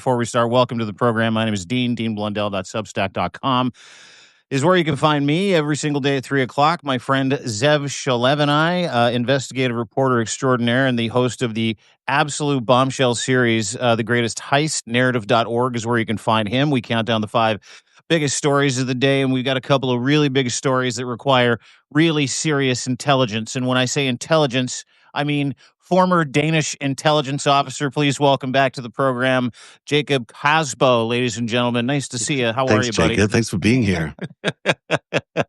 before we start, welcome to the program. My name is Dean Blundell.substack.com is where you can find me every single day at 3 o'clock. My friend Zev Shalev and I, investigative reporter extraordinaire and the host of the absolute bombshell series, The Greatest Heist, narrative.org is where you can find him. We count down the 5 biggest stories of the day, and we've got a couple of really big stories that require really serious intelligence. And when I say intelligence, I mean former Danish intelligence officer. Please welcome back to the program, Jacob Hasbo, ladies and gentlemen. Nice to see you. How are you, buddy? Jacob. Thanks for being here.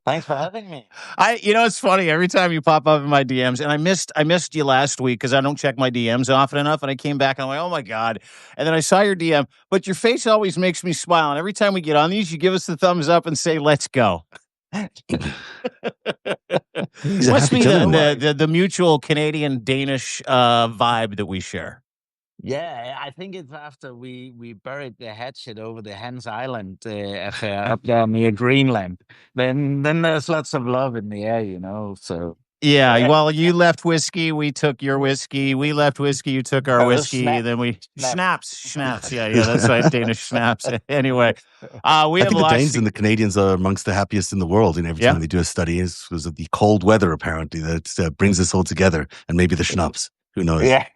Thanks for having me. It's funny every time you pop up in my DMs, and I missed you last week because I don't check my DMs often enough, and I came back and I'm like, oh my God. And then I saw your DM, but your face always makes me smile. And every time we get on these, you give us the thumbs up and say, let's go. Must be the mutual Canadian-Danish vibe that we share. Yeah, I think it's after we buried the hatchet over the Hans Island affair up there near Greenland. Then there's lots of love in the air, so... Yeah, well, you left whiskey, we took your whiskey. We left whiskey, you took our whiskey. Then we... Schnapps. Yeah, that's right, Danish schnapps. Anyway, I think the Danes and the Canadians are amongst the happiest in the world. And every time they do a study, it's because of the cold weather, apparently, that brings us all together. And maybe the schnapps. Who knows? Yeah.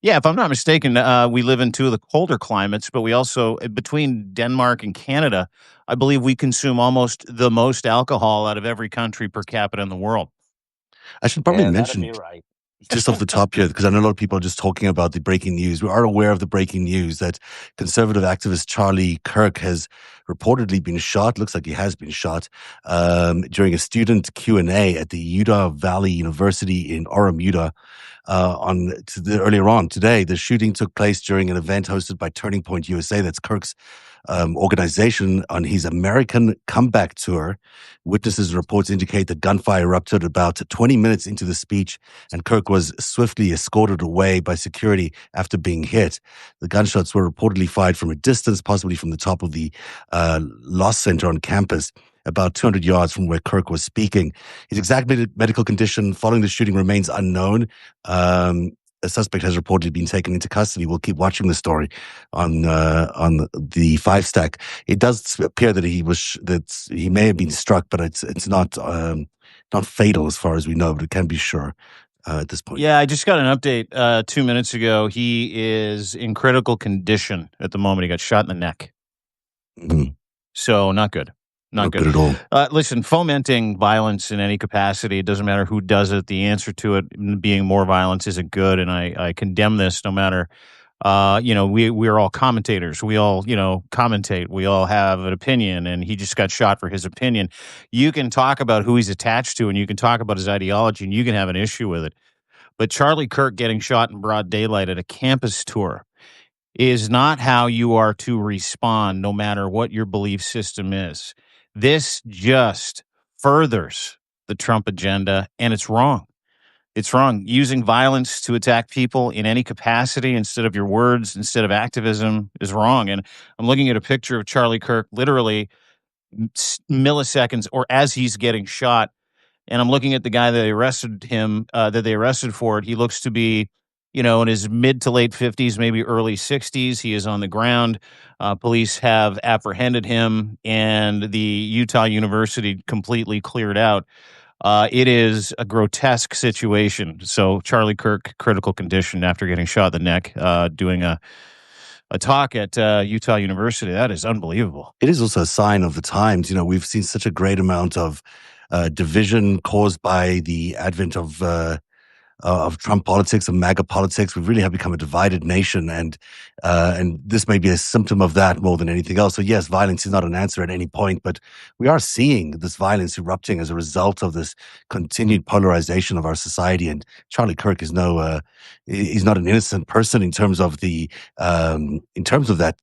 Yeah, if I'm not mistaken, we live in 2 of the colder climates, but we also, between Denmark and Canada, I believe we consume almost the most alcohol out of every country per capita in the world. I should probably mention, just off the top here, because I know a lot of people are just talking about the breaking news. We are aware of the breaking news that conservative activist Charlie Kirk has reportedly been shot. Looks like he has been shot during a student Q&A at the Utah Valley University in Orem, Utah. Earlier on today, the shooting took place during an event hosted by Turning Point USA. That's Kirk's organization on his American comeback tour. Witnesses and reports indicate that gunfire erupted about 20 minutes into the speech, and Kirk was swiftly escorted away by security after being hit. The gunshots were reportedly fired from a distance, possibly from the top of the Loss Center on campus, about 200 yards from where Kirk was speaking. His exact medical condition following the shooting remains unknown. A suspect has reportedly been taken into custody. We'll keep watching the story on the FiveStack. It does appear that he may have been struck, but it's not fatal as far as we know. But it can be sure at this point. Yeah, I just got an update 2 minutes ago. He is in critical condition at the moment. He got shot in the neck. Mm-hmm. So not good. Not good at all. Listen, fomenting violence in any capacity, it doesn't matter who does it. The answer to it being more violence isn't good, and I condemn this no matter, we're all commentators. We all, commentate. We all have an opinion, and he just got shot for his opinion. You can talk about who he's attached to, and you can talk about his ideology, and you can have an issue with it. But Charlie Kirk getting shot in broad daylight at a campus tour is not how you are to respond, no matter what your belief system is. This just furthers the Trump agenda, and it's wrong. It's wrong. Using violence to attack people in any capacity instead of your words, instead of activism, is wrong. And I'm looking at a picture of Charlie Kirk literally milliseconds or as he's getting shot, and I'm looking at the guy that they arrested for it. He looks to be in his mid to late 50s, maybe early 60s. He is on the ground. Police have apprehended him, and the Utah University completely cleared out. It is a grotesque situation. So Charlie Kirk, critical condition after getting shot in the neck, doing a talk at Utah University. That is unbelievable. It is also a sign of the times. We've seen such a great amount of division caused by the advent of Trump politics and MAGA politics. We really have become a divided nation, and this may be a symptom of that more than anything else. So yes, violence is not an answer at any point, but we are seeing this violence erupting as a result of this continued polarization of our society. And Charlie Kirk is he's not an innocent person in terms of that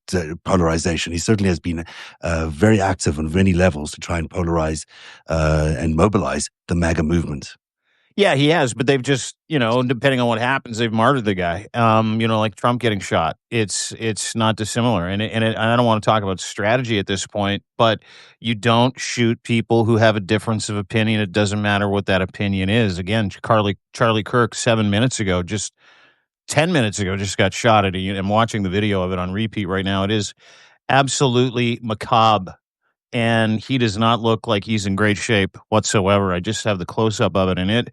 polarization. He certainly has been very active on many levels to try and polarize and mobilize the MAGA movement. Yeah, he has, but they've just, depending on what happens, they've martyred the guy. Like Trump getting shot. It's not dissimilar, and I don't want to talk about strategy at this point, but you don't shoot people who have a difference of opinion. It doesn't matter what that opinion is. Again, Charlie Kirk 7 minutes ago just 10 minutes ago just got shot at. I'm watching the video of it on repeat right now. It is absolutely macabre, and he does not look like he's in great shape whatsoever. I just have the close up of it, and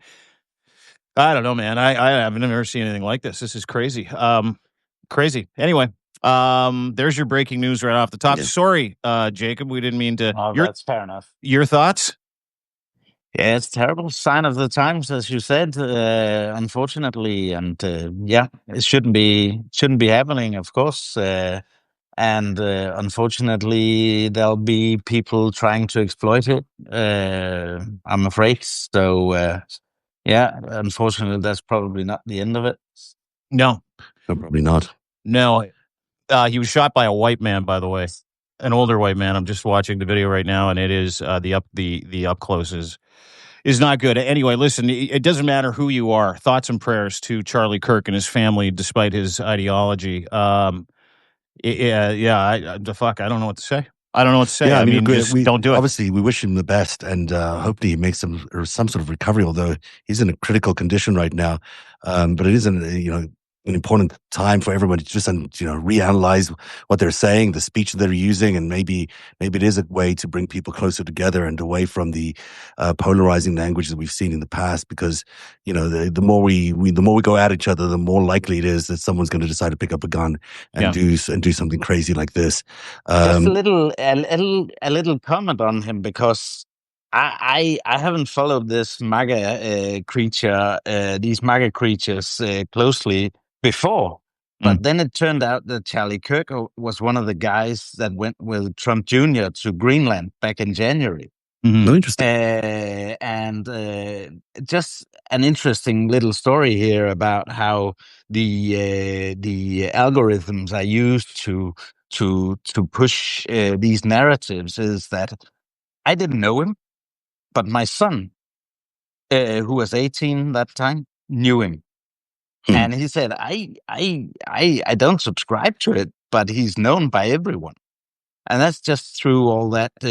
I don't know, man. I've never seen anything like this. This is crazy. Crazy. Anyway, there's your breaking news right off the top. Yeah. Sorry, Jacob, we didn't mean to. Oh, that's fair enough. Your thoughts? Yeah, it's a terrible sign of the times, as you said, unfortunately, and yeah, it shouldn't be happening, of course. And unfortunately, there'll be people trying to exploit it. I'm afraid. So yeah, unfortunately, that's probably not the end of it. No, Probably not. no. He was shot by a white man, by the way, an older white man. I'm just watching the video right now, and it is the up close is not good. Anyway, listen, it doesn't matter who you are. Thoughts and prayers to Charlie Kirk and his family, despite his ideology. The fuck, I don't know what to say. I don't know what to say. Yeah, I mean, just don't do it. Obviously, we wish him the best, and hopefully he makes some sort of recovery. Although he's in a critical condition right now, but it is an important time for everyone to just reanalyze what they're saying, the speech they're using, and maybe it is a way to bring people closer together and away from the polarizing language that we've seen in the past. Because the more we go at each other, the more likely it is that someone's going to decide to pick up a gun and do something crazy like this. Just a little comment on him, because I haven't followed this MAGA creature, these MAGA creatures closely before, but then it turned out that Charlie Kirk was one of the guys that went with Trump Jr. to Greenland back in January. No, interesting. And just an interesting little story here about how the algorithms are used to push these narratives is that I didn't know him, but my son, who was 18 that time, knew him. And he said, I don't subscribe to it, but he's known by everyone. And that's just through all that, how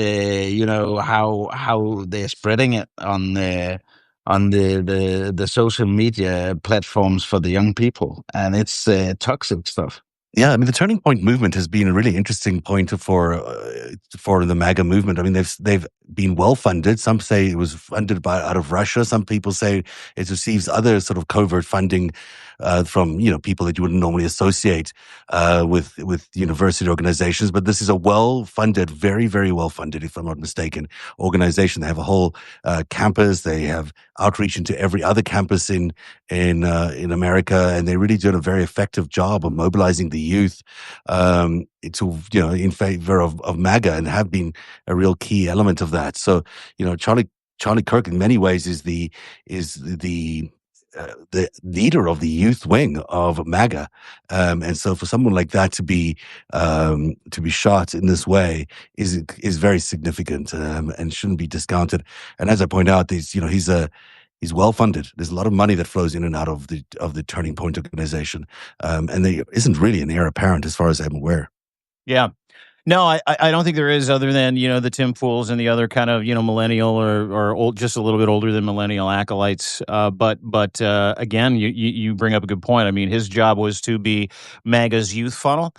they're spreading it on the social media platforms for the young people, and it's toxic stuff. Yeah, I mean, the Turning Point movement has been a really interesting point for the MAGA movement. I mean, they've been well funded. Some say it was funded out of Russia. Some people say it receives other sort of covert funding from people that you wouldn't normally associate with university organizations. But this is a well funded, very, very well funded, if I'm not mistaken, organization. They have a whole campus. They have outreach into every other campus in America, and they really did a very effective job of mobilizing the youth in favor of MAGA, and have been a real key element of that. So Charlie Kirk in many ways is the leader of the youth wing of MAGA, and so for someone like that to be shot in this way is very significant, and shouldn't be discounted. And as I point out, he's well funded. There's a lot of money that flows in and out of the Turning Point organization, and there isn't really an heir apparent as far as I'm aware. Yeah. No, I don't think there is, other than, the Tim Pools and the other kind of, millennial or old, just a little bit older than millennial acolytes. But again, you bring up a good point. I mean, his job was to be MAGA's youth funnel,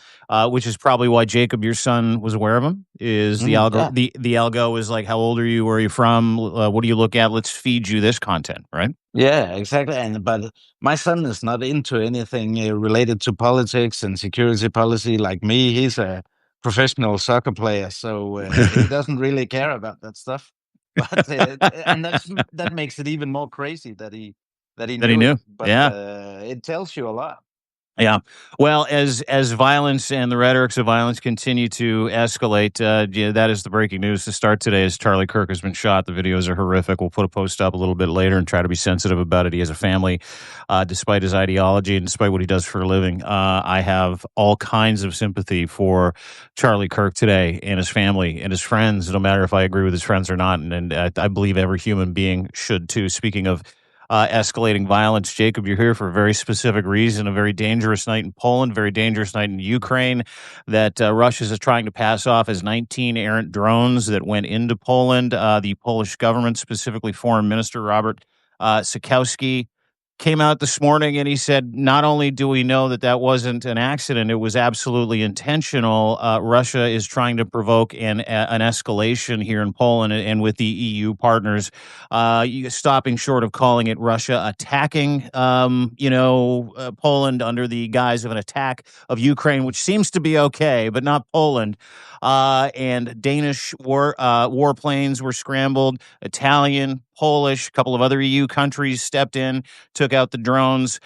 which is probably why Jacob, your son, was aware of him. Is the algo? Yeah. The algo is like, how old are you? Where are you from? What do you look at? Let's feed you this content, right? Yeah, exactly. But my son is not into anything related to politics and security policy like me. He's a professional soccer player, so he doesn't really care about that stuff. But and that makes it even more crazy that he knew. It. But it tells you a lot. Yeah. Well, as violence and the rhetorics of violence continue to escalate, that is the breaking news to start today. As Charlie Kirk has been shot, the videos are horrific. We'll put a post up a little bit later and try to be sensitive about it. He has a family, despite his ideology and despite what he does for a living. I have all kinds of sympathy for Charlie Kirk today and his family and his friends, no matter if I agree with his friends or not. And I believe every human being should too. Speaking of escalating violence, Jacob, you're here for a very specific reason, a very dangerous night in Poland, very dangerous night in Ukraine, that Russia is trying to pass off as 19 errant drones that went into Poland. The Polish government, specifically Foreign Minister Robert Sikowski, came out this morning and he said, not only do we know that that wasn't an accident, it was absolutely intentional. Russia is trying to provoke an escalation here in Poland and with the EU partners, stopping short of calling it Russia attacking, Poland under the guise of an attack of Ukraine, which seems to be okay, but not Poland. And Danish warplanes were scrambled. Italian, Polish, a couple of other EU countries stepped in, took out the drones.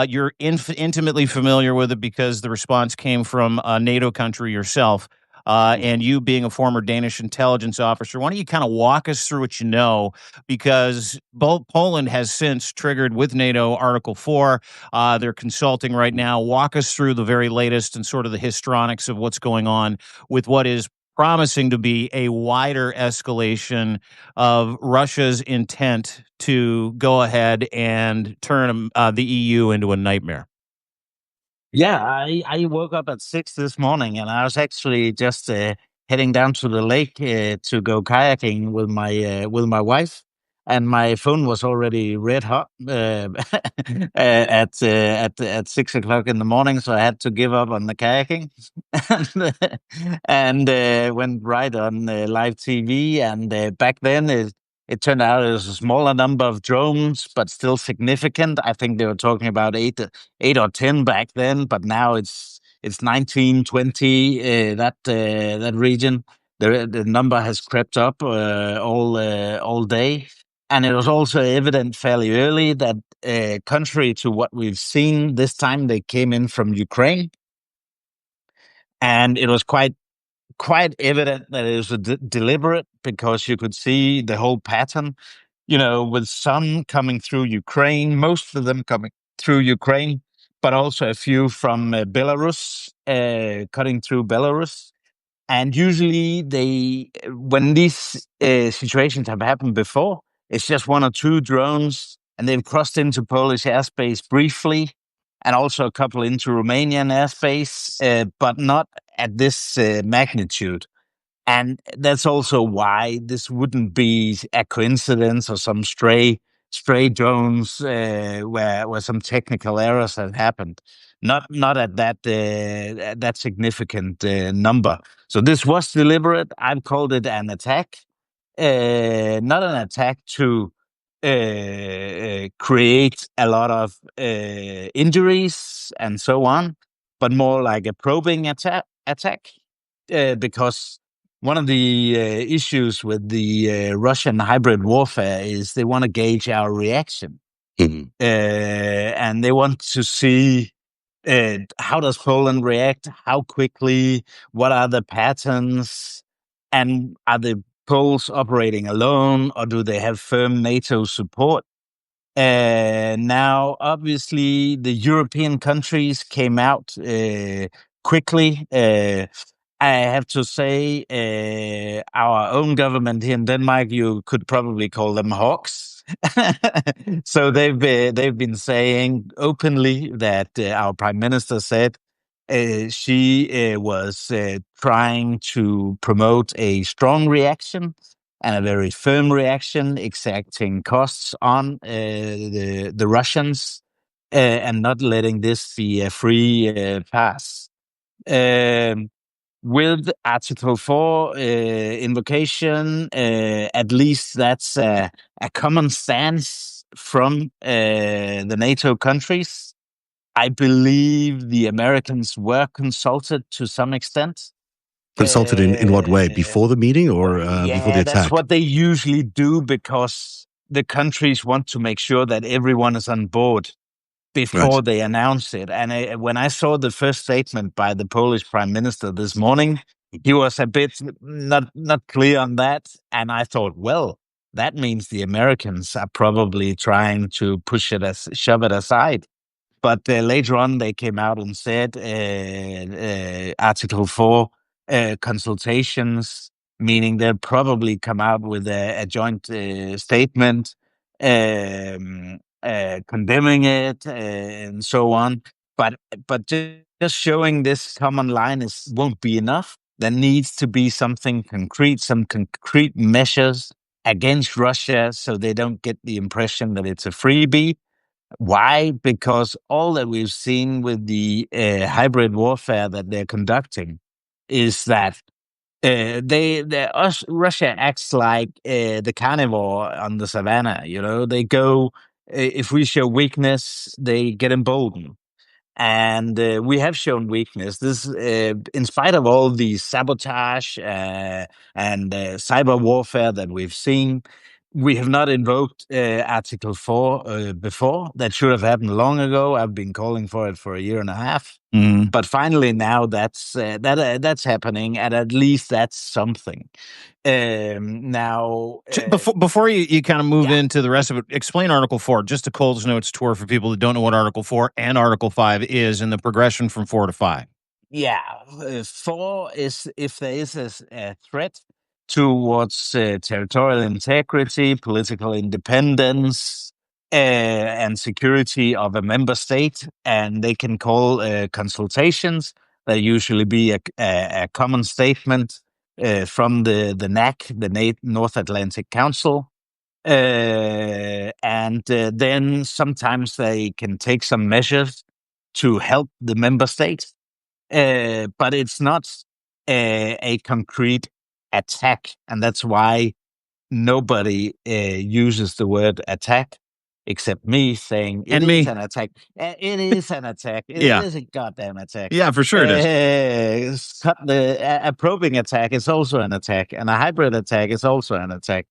You're intimately familiar with it because the response came from a NATO country yourself. And you being a former Danish intelligence officer, why don't you kind of walk us through what you know? Because Poland has since triggered with NATO Article 4. They're consulting right now. Walk us through the very latest and sort of the histrionics of what's going on with what is promising to be a wider escalation of Russia's intent to go ahead and turn the EU into a nightmare. Yeah, I woke up at 6 this morning, and I was actually just heading down to the lake to go kayaking with my wife, and my phone was already red hot at 6 o'clock in the morning, so I had to give up on the kayaking, and went right on live TV. And back then, it turned out it was a smaller number of drones, but still significant. I think they were talking about eight or 10 back then, but now it's 19, 20, that region. The number has crept up all day. And it was also evident fairly early that contrary to what we've seen this time, they came in from Ukraine. And it was quite evident that it was deliberate, because you could see the whole pattern, with some coming through Ukraine, most of them coming through Ukraine, but also a few from Belarus, cutting through Belarus. And usually when these situations have happened before, it's just one or two drones, and they've crossed into Polish airspace briefly, and also a couple into Romanian airspace, but not at this magnitude. And that's also why this wouldn't be a coincidence or some stray drones where some technical errors had happened. Not at that significant number. So this was deliberate. I've called it an attack, not an attack to create a lot of injuries and so on, but more like a probing attack. Because one of the issues with the Russian hybrid warfare is they want to gauge our reaction. And they want to see how does Poland react, how quickly, what are the patterns, and are the Poles operating alone, or do they have firm NATO support? Now, obviously, the European countries came out quickly. I have to say, our own government here in Denmark, you could probably call them hawks. So they've been saying openly that our prime minister said she was trying to promote a strong reaction and a very firm reaction, exacting costs on the Russians, and not letting this be a free pass. With Article 4 invocation, at least that's a common stance from the NATO countries. I believe the Americans were consulted to some extent. Consulted in what way? Before the meeting or before the attack? That's what they usually do, because the countries want to make sure that everyone is on board before they announce it. And when I saw the first statement by the Polish prime minister this morning, he was a bit not clear on that. And I thought, well, that means the Americans are probably trying to shove it aside. But later on, they came out and said Article 4 consultations, meaning they'll probably come out with a joint statement condemning it and so on. But just showing this common line won't be enough. There needs to be something concrete, some concrete measures against Russia, so they don't get the impression that it's a freebie. Why? Because all that we've seen with the hybrid warfare that they're conducting is that Russia acts like the carnivore on the savannah. You know, they go if we show weakness, they get emboldened. And we have shown weakness. This, in spite of all the sabotage and cyber warfare that we've seen, we have not invoked Article 4 before. That should have happened long ago. I've been calling for it for a year and a half. Mm. But finally, now that's happening, and at least that's something. Now, before you kind of move into the rest of it, explain Article 4, just a Coles Notes tour for people that don't know what Article 4 and Article 5 is, and the progression from 4 to 5. Yeah, 4 is if there is a threat towards territorial integrity, political independence, and security of a member state, and they can call consultations. There usually be a common statement from the NAC, the North Atlantic Council, and then sometimes they can take some measures to help the member states. But it's not a concrete attack, and that's why nobody uses the word attack except me saying it And is me. an attack. It is an attack. It Yeah. is a goddamn attack. Yeah, for sure it is. A probing attack is also an attack, and a hybrid attack is also an attack.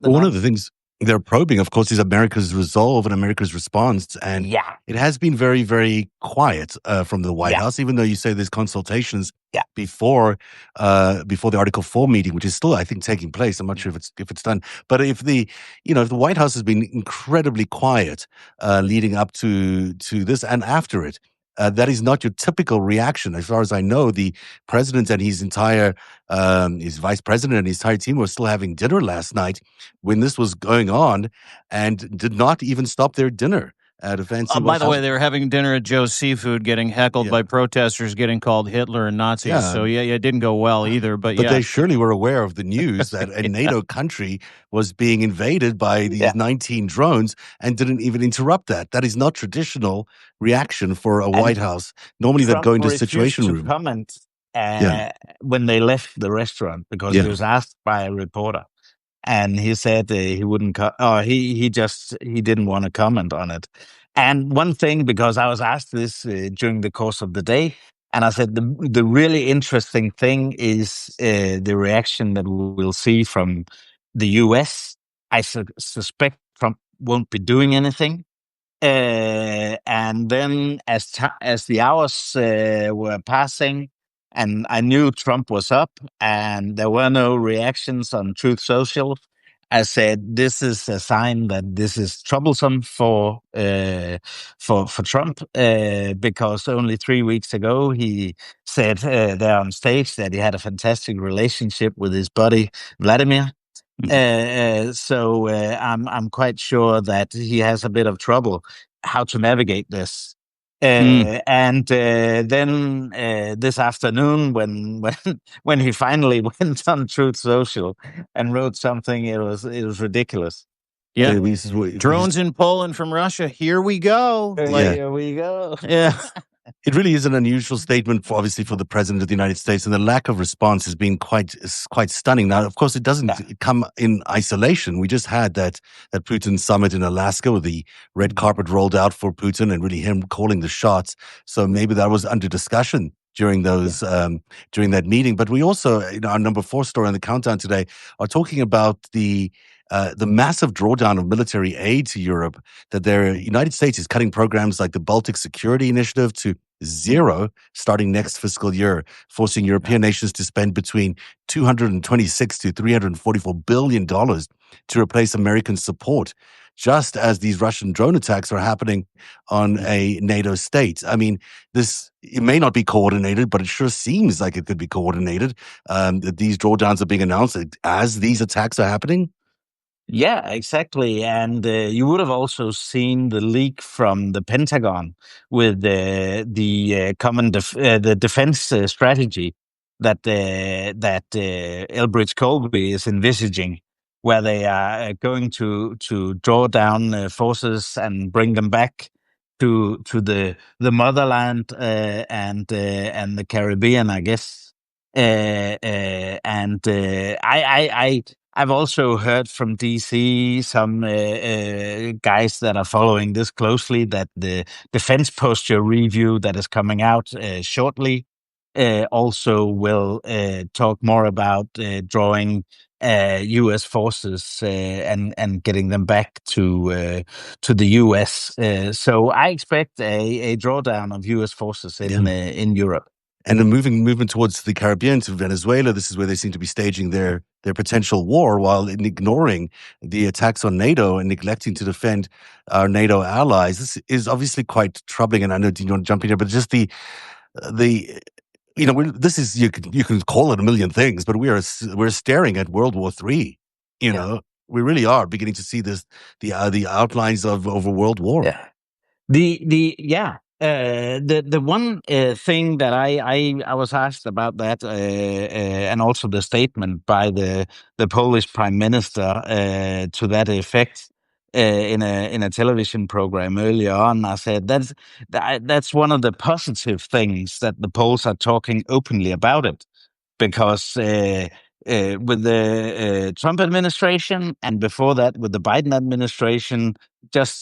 One of the things they're probing, of course, is America's resolve and America's response. And it has been very, very quiet from the White House, even though you say there's consultations before the Article 4 meeting, which is still, I think, taking place. I'm not sure if it's done. But if the White House has been incredibly quiet leading up to this and after it, that is not your typical reaction. As far as I know, the president and his vice president and his entire team were still having dinner last night when this was going on, and did not even stop their dinner at a fancy. By the way, they were having dinner at Joe's Seafood, getting heckled by protesters, getting called Hitler and Nazis. Yeah. So it didn't go well either. But they surely were aware of the news that a NATO country was being invaded by these 19 drones and didn't even interrupt that. That is not traditional reaction for a White House. Normally, they'd go into Situation Room. Comment when they left the restaurant because he was asked by a reporter. And he said he wouldn't. He didn't want to comment on it. And one thing, because I was asked this during the course of the day, and I said the really interesting thing is the reaction that we'll see from the U.S. I suspect Trump won't be doing anything. And then as the hours were passing, and I knew Trump was up, and there were no reactions on Truth Social, I said, "This is a sign that this is troublesome for Trump, because only 3 weeks ago he said there on stage that he had a fantastic relationship with his buddy Vladimir." So I'm quite sure that he has a bit of trouble how to navigate this. And then this afternoon, when he finally went on Truth Social and wrote something, it was ridiculous. Yeah, drones in Poland from Russia. Here we go. Here we go. Yeah. It really is an unusual statement, obviously, for the president of the United States, and the lack of response has been quite stunning. Now, of course, it doesn't come in isolation. We just had that Putin summit in Alaska with the red carpet rolled out for Putin and really him calling the shots. So maybe that was under discussion during those during that meeting. But we also, our number 4 story on the countdown today, are talking about the massive drawdown of military aid to Europe, that the United States is cutting programs like the Baltic Security Initiative to zero starting next fiscal year, forcing European nations to spend between $226 to $344 billion to replace American support, just as these Russian drone attacks are happening on a NATO state. I mean, it may not be coordinated, but it sure seems like it could be coordinated. That these drawdowns are being announced as these attacks are happening. Yeah, exactly. And you would have also seen the leak from the Pentagon with the common the defense strategy that Elbridge Colby is envisaging. where they are going to draw down forces and bring them back to the motherland and the Caribbean, I guess. I've also heard from DC some guys that are following this closely that the defense posture review that is coming out shortly also will talk more about drawing U.S. forces and getting them back to the U.S. So I expect a drawdown of U.S. forces in Europe. And the movement towards the Caribbean, to Venezuela, this is where they seem to be staging their potential war, while ignoring the attacks on NATO and neglecting to defend our NATO allies. This is obviously quite troubling. And I know, Dean, you want to jump in here, but just the this is you can call it a million things, but we're staring at World War III. You know, we really are beginning to see the outlines of a world war. Yeah. The one thing that I was asked about that, and also the statement by the Polish Prime Minister to that effect in a television program earlier on, I said that's one of the positive things that the Poles are talking openly about it, because with the Trump administration and before that with the Biden administration, just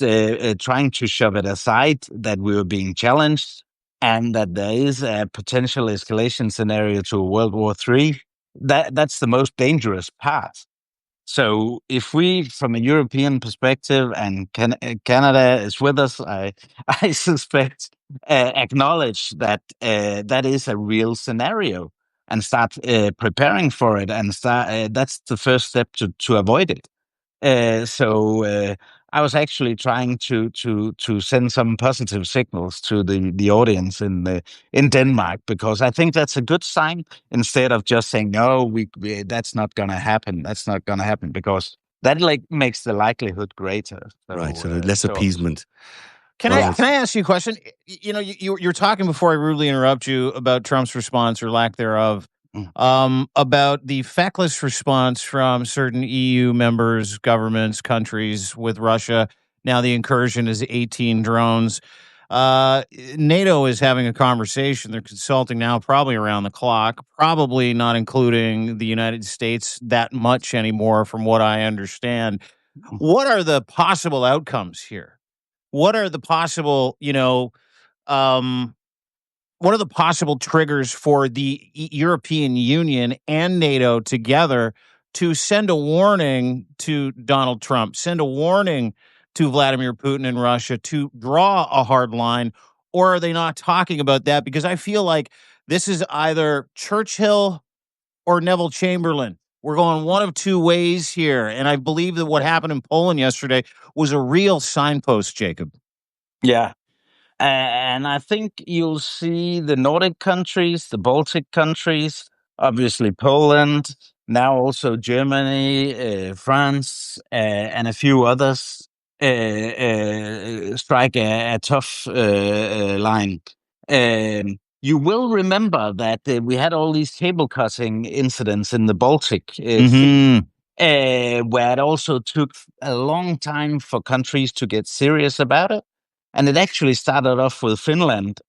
trying to shove it aside that we were being challenged and that there is a potential escalation scenario to World War III. That's the most dangerous part. So if we, from a European perspective, and Canada is with us, I suspect, acknowledge that that is a real scenario and start preparing for it, and start. That's the first step to avoid it. So I was actually trying to send some positive signals to the audience in Denmark, because I think that's a good sign, instead of just saying no, we that's not going to happen. That's not going to happen, because that makes the likelihood greater. So, right. So less appeasement. Can I ask you a question? You know, you're talking before I rudely interrupt you about Trump's response or lack thereof. About the feckless response from certain EU members, governments, countries with Russia. Now the incursion is 18 drones. NATO is having a conversation. They're consulting now, probably around the clock, probably not including the United States that much anymore, from what I understand. What are the possible outcomes here? What are the possible, what are the possible triggers for the European Union and NATO together to send a warning to Donald Trump, send a warning to Vladimir Putin and Russia to draw a hard line? Or are they not talking about that? Because I feel like this is either Churchill or Neville Chamberlain. We're going one of two ways here. And I believe that what happened in Poland yesterday was a real signpost, Jacob. Yeah. And I think you'll see the Nordic countries, the Baltic countries, obviously Poland, now also Germany, France, and a few others strike a tough line. You will remember that we had all these cable cutting incidents in the Baltic Sea, where it also took a long time for countries to get serious about it. And it actually started off with Finland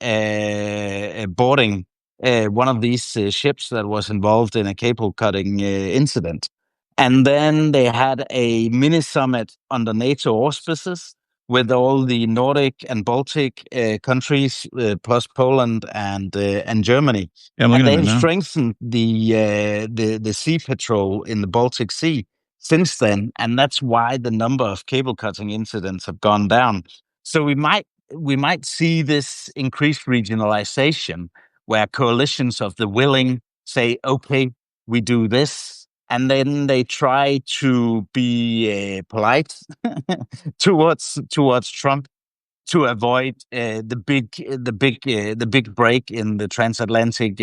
boarding one of these ships that was involved in a cable cutting incident. And then they had a mini summit under NATO auspices with all the Nordic and Baltic countries, plus Poland and Germany. And they've strengthened the sea patrol in the Baltic Sea since then. And that's why the number of cable cutting incidents have gone down. So we might see this increased regionalization, where coalitions of the willing say, okay, we do this, and then they try to be polite towards Trump to avoid the big break in the transatlantic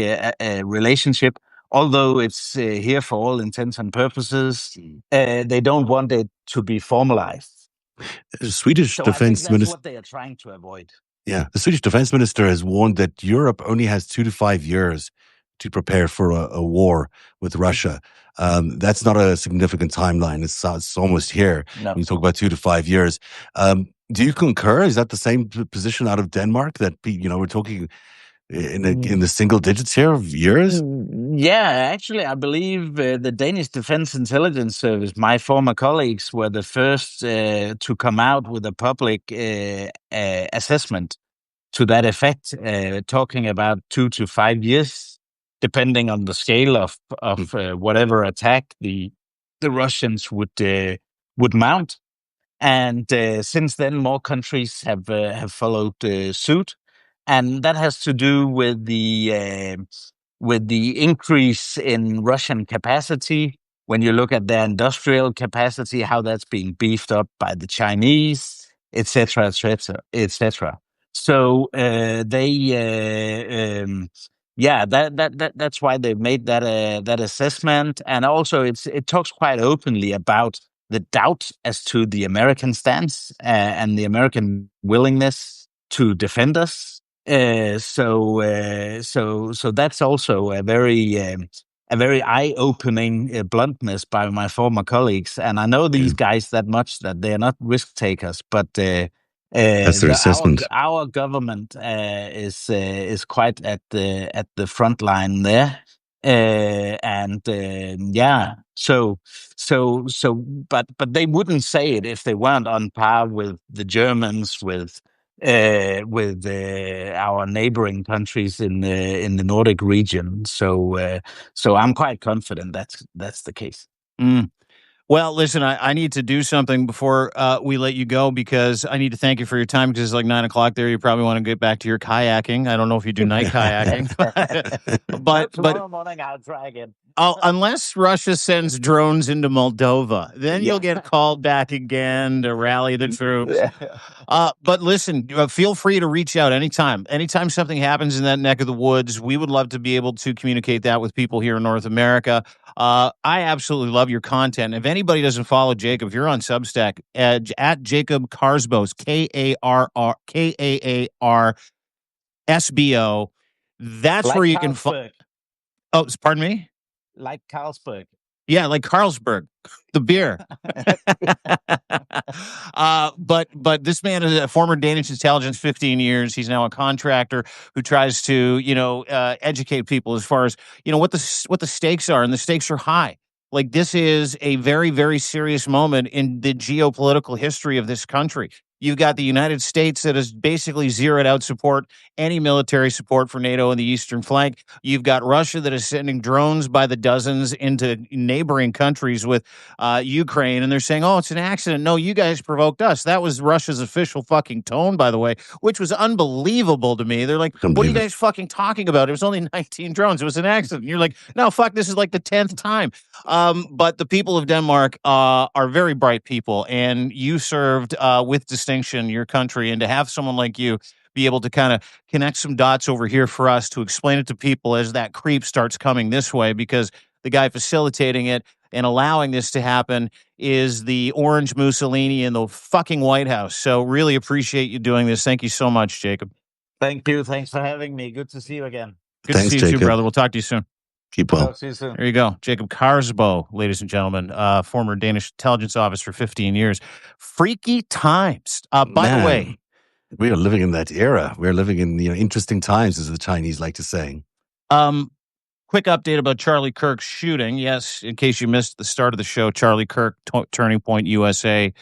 relationship. Although it's here for all intents and purposes, they don't want it to be formalized. The Swedish defense minister, what they are trying to avoid. Yeah, the Swedish defense minister has warned that Europe only has 2 to 5 years to prepare for a war with Russia. That's not a significant timeline. It's almost here. No. When you talk about 2 to 5 years. Do you concur? Is that the same position out of Denmark that, we're talking in the single digits here of years? Yeah, actually, I believe the Danish Defense Intelligence Service, my former colleagues, were the first to come out with a public assessment to that effect, talking about 2 to 5 years, depending on the scale of whatever attack the Russians would mount. And since then, more countries have followed suit, and that has to do with the increase in Russian capacity. When you look at their industrial capacity, how that's being beefed up by the Chinese, etc., etc., etc. So that's why they made that assessment, and also it talks quite openly about the doubt as to the American stance and the American willingness to defend us. So that's also a very eye-opening bluntness by my former colleagues, and I know these guys that much that they are not risk takers, but that's their assessment. Our government is quite at the front line there. But they wouldn't say it if they weren't on par with the Germans, with our neighboring countries in the Nordic region. So I'm quite confident that's the case. Well, listen, I need to do something before we let you go, because I need to thank you for your time, because it's like 9:00 there. You probably want to get back to your kayaking. I don't know if you do night kayaking, but tomorrow morning I'll try again. Unless Russia sends drones into Moldova, then you'll get called back again to rally the troops. But listen, feel free to reach out anytime. Anytime something happens in that neck of the woods, we would love to be able to communicate that with people here in North America. I absolutely love your content. If anybody doesn't follow Jacob, if you're on Substack, at Jacob Karsbos, KARSBO, that's like where you can find. Oh, pardon me? Like Carlsberg. Yeah, like Carlsberg, the beer. But this man is a former Danish intelligence, 15 years. He's now a contractor who tries to, educate people as far as, what the stakes are, and the stakes are high. Like, this is a very, very serious moment in the geopolitical history of this country. You've got the United States that has basically zeroed out any military support for NATO in the eastern flank. You've got Russia that is sending drones by the dozens into neighboring countries with Ukraine, and they're saying, oh, it's an accident. No, you guys provoked us. That was Russia's official fucking tone, by the way, which was unbelievable to me. They're like, what are you guys fucking talking about? It was only 19 drones. It was an accident. And you're like, no, fuck, this is like the 10th time. But the people of Denmark are very bright people, and you served with distinction your country, and to have someone like you be able to kind of connect some dots over here for us to explain it to people as that creep starts coming this way, because the guy facilitating it and allowing this to happen is the orange Mussolini in the fucking White House. So really appreciate you doing this. Thank you so much, Jacob. Thank you. Thanks for having me. Good to see you again. Good to see you too, brother. We'll talk to you soon. Keep well. See you soon. There you go. Jacob Karsbo, ladies and gentlemen, former Danish intelligence officer for 15 years. Freaky times. By the way, we are living in that era. We're living in interesting times, as the Chinese like to say. Quick update about Charlie Kirk's shooting. Yes, in case you missed the start of the show, Charlie Kirk, Turning Point USA.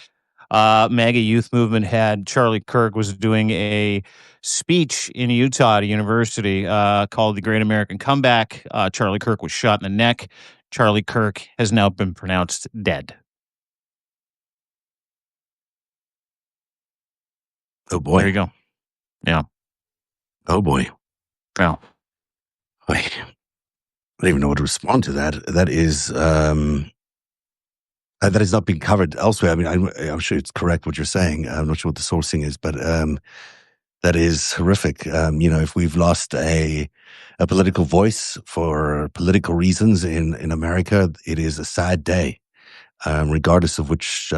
MAGA Youth Movement had Charlie Kirk was doing a speech in Utah at a university called The Great American Comeback. Charlie Kirk was shot in the neck. Charlie Kirk has now been pronounced dead. Oh, boy. There you go. Yeah. Oh, boy. Well. I don't even know what to respond to that. That is not being covered elsewhere. I mean, I'm sure it's correct what you're saying. I'm not sure what the sourcing is, but that is horrific. If we've lost a political voice for political reasons in America, it is a sad day, regardless of which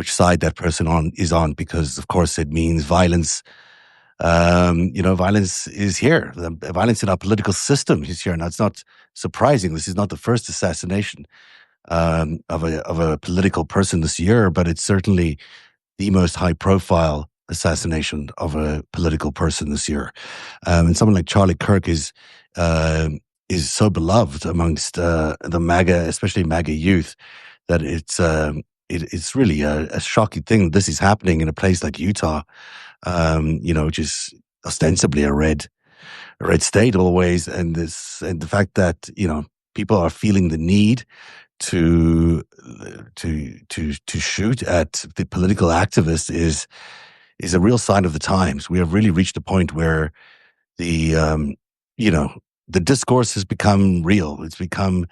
side that person is on, because of course it means violence Violence is here. The violence in our political system is here. Now, it's not surprising. This is not the first assassination of a political person this year, but it's certainly the most high-profile assassination of a political person this year. And someone like Charlie Kirk is so beloved amongst the MAGA, especially MAGA youth, that it's really a shocking thing that this is happening in a place like Utah, which is ostensibly a red state always, and the fact that people are feeling the need to shoot at the political activists is a real sign of the times. We have really reached a point where the discourse has become real. It's become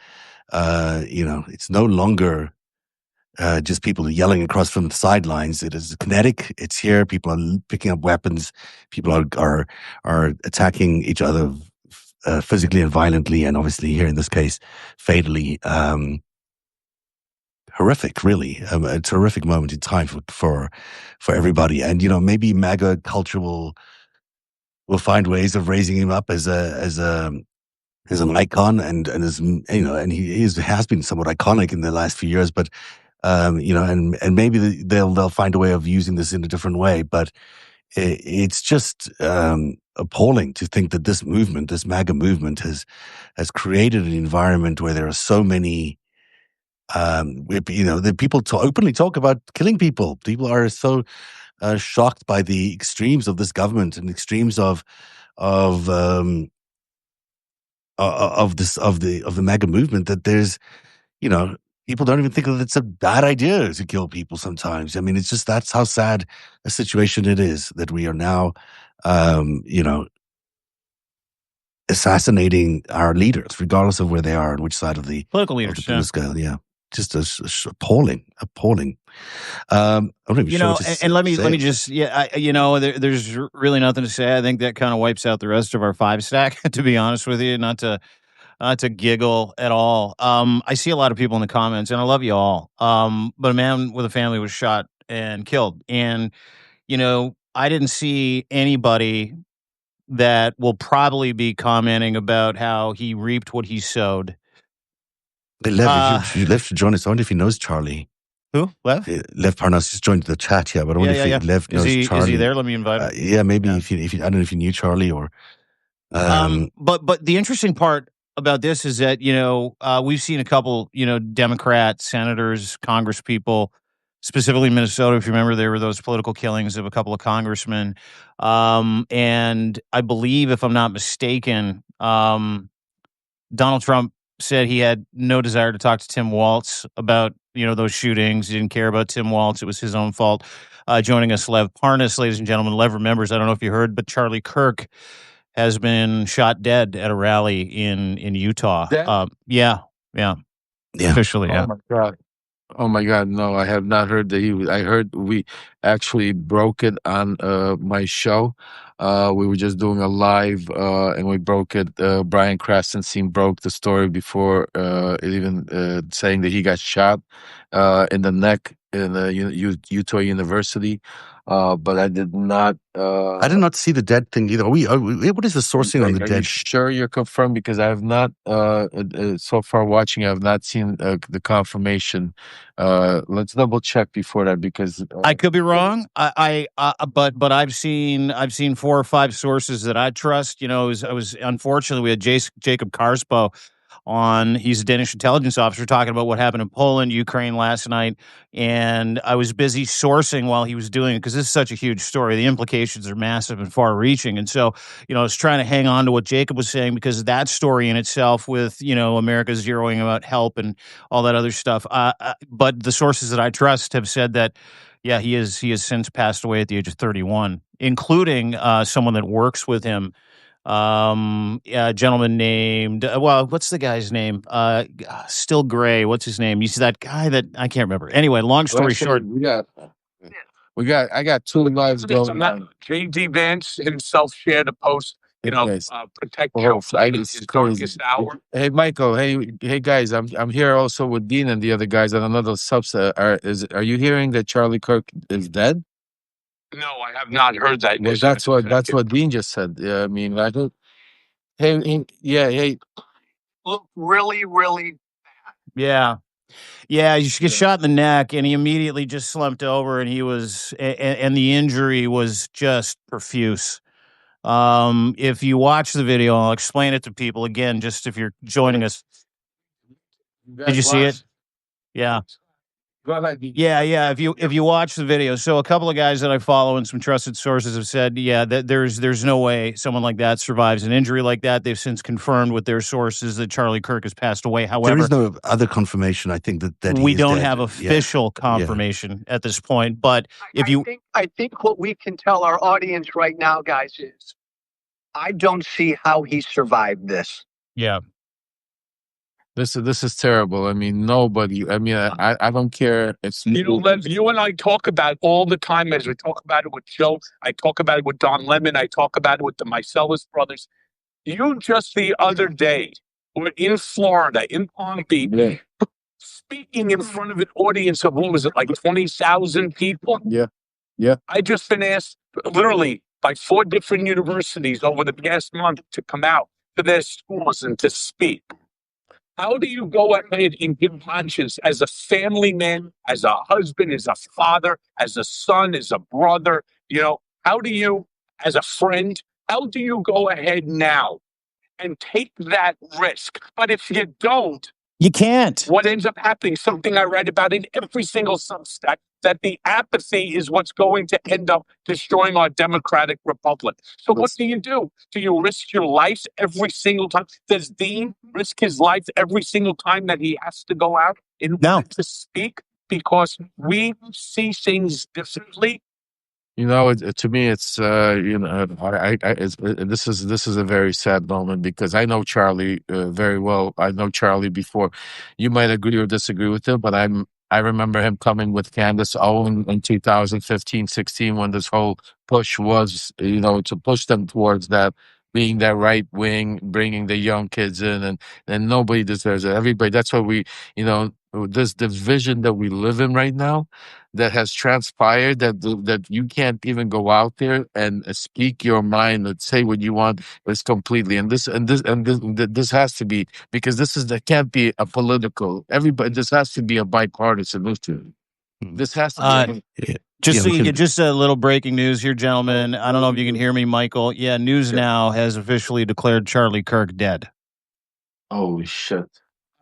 it's no longer just people yelling across from the sidelines. It is kinetic. It's here. People are picking up weapons. People are attacking each other physically and violently, and obviously here in this case, fatally. Horrific, really, a terrific moment in time for everybody. And maybe MAGA culture will find ways of raising him up as an icon, and as and he has been somewhat iconic in the last few years. But and maybe they'll find a way of using this in a different way. But it's just appalling to think that this movement, this MAGA movement, has created an environment where there are so many. The people openly talk about killing people. People are so shocked by the extremes of this government and extremes of the MAGA movement, that there's people don't even think that it's a bad idea to kill people sometimes. I mean, it's just, that's how sad a situation it is, that we are now assassinating our leaders, regardless of where they are and which side of the political leaders of the scale. Yeah. Just appalling. I'm not even sure what to say. Let me just, there's really nothing to say. I think that kind of wipes out the rest of our FiveStack, to be honest with you, not to giggle at all. I see a lot of people in the comments, and I love you all. But a man with a family was shot and killed. And, I didn't see anybody that will probably be commenting about how he reaped what he sowed. Lev, if you left to join us, I wonder if he knows Charlie. Who? Lev? Lev Parnas just joined the chat, yeah. But I wonder if Lev knows Charlie. Is he there? Let me invite him. Yeah, maybe if you, I don't know if you knew Charlie or. But the interesting part about this is that we've seen a couple Democrat senators, Congress people, specifically in Minnesota. If you remember, there were those political killings of a couple of congressmen, and I believe, if I'm not mistaken, Donald Trump said he had no desire to talk to Tim Walz about those shootings. He didn't care about Tim Walz. It was his own fault. Joining us, Lev Parnas, ladies and gentlemen. Lev remembers, I don't know if you heard, but Charlie Kirk has been shot dead at a rally in Utah. Yeah. Officially, yeah. Oh my God! No, I have not heard that he was. I heard we actually broke it on my show. We were just doing a live, and we broke it. Brian Krasenstein broke the story before even saying that he got shot in the neck in Utah University. But I did not. I did not see the dead thing either. What is the sourcing on the dead? Are you sure you're confirmed? Because I have not, so far watching, I have not seen the confirmation. Let's double check before that, because I could be wrong. But I've seen 4 or 5 sources that I trust. I was unfortunately, we had Jacob Karspo on. He's a Danish intelligence officer, talking about what happened in Poland, Ukraine last night. And I was busy sourcing while he was doing it, because this is such a huge story. The implications are massive and far reaching. And so, I was trying to hang on to what Jacob was saying, because that story in itself, with, America zeroing about help and all that other stuff. But the sources that I trust have said that, yeah, he has since passed away at the age of 31, including someone that works with him. A gentleman named, what's the guy's name? Still Gray. What's his name? You see that guy that I can't remember. Anyway, long story short, I got 2 lives going on. J.D. Vance himself shared a post, protect health. It's his darkest hour. Hey, Michael. Hey, guys. I'm here also with Dean and the other guys on another subset. Are you hearing that Charlie Kirk is dead? No, I have not heard that. Well, that's what Dean just said. I mean, I don't. Hey. Look, really, really. Yeah. Yeah, he gets shot in the neck, and he immediately just slumped over, and he was, and the injury was just profuse. If you watch the video, I'll explain it to people again, just if you're joining us. Did you see it? Yeah. Go ahead. Yeah. If you watch the video, so a couple of guys that I follow and some trusted sources have said, yeah, that there's no way someone like that survives an injury like that. They've since confirmed with their sources that Charlie Kirk has passed away. There However, is no other confirmation. I think that he we is don't dead. have Yeah. official confirmation at this point. But if you, I think what we can tell our audience right now, guys, is I don't see how he survived this. yeah. This is terrible. I mean, nobody. I mean, I don't care. It's Len, you and I talk about all the time, as we talk about it with Joe. I talk about it with Don Lemon. I talk about it with the Mycellus brothers. You just the other day were in Florida, in Palm Beach, speaking in front of an audience of, what was it, like 20,000 people? Yeah. I just been asked literally by 4 different universities over the past month to come out to their schools and to speak. How do you go ahead and give conscience as a family man, as a husband, as a father, as a son, as a brother? How do you, as a friend, how do you go ahead now and take that risk? But if you don't, You can't. what ends up happening, something I write about in every single Substack, that the apathy is what's going to end up destroying our democratic republic. So what do? Do you risk your life every single time? Does Dean risk his life every single time that he has to go out in order to speak? Because we see things differently. To me, it's this is a very sad moment, because I know Charlie very well. I know Charlie before. You might agree or disagree with him, but I remember him coming with Candace Owen in 2015, 16, when this whole push was, to push them towards that, being that right wing, bringing the young kids in, and nobody deserves it. Everybody. That's why this division that we live in right now, that has transpired, that you can't even go out there and speak your mind and say what you want, is completely. And this has to be, because that can't be a political. This has to be a bipartisan issue. This has to be. Just a little breaking news here, gentlemen. I don't know if you can hear me, Michael. Yeah, News Now has officially declared Charlie Kirk dead. Oh shit!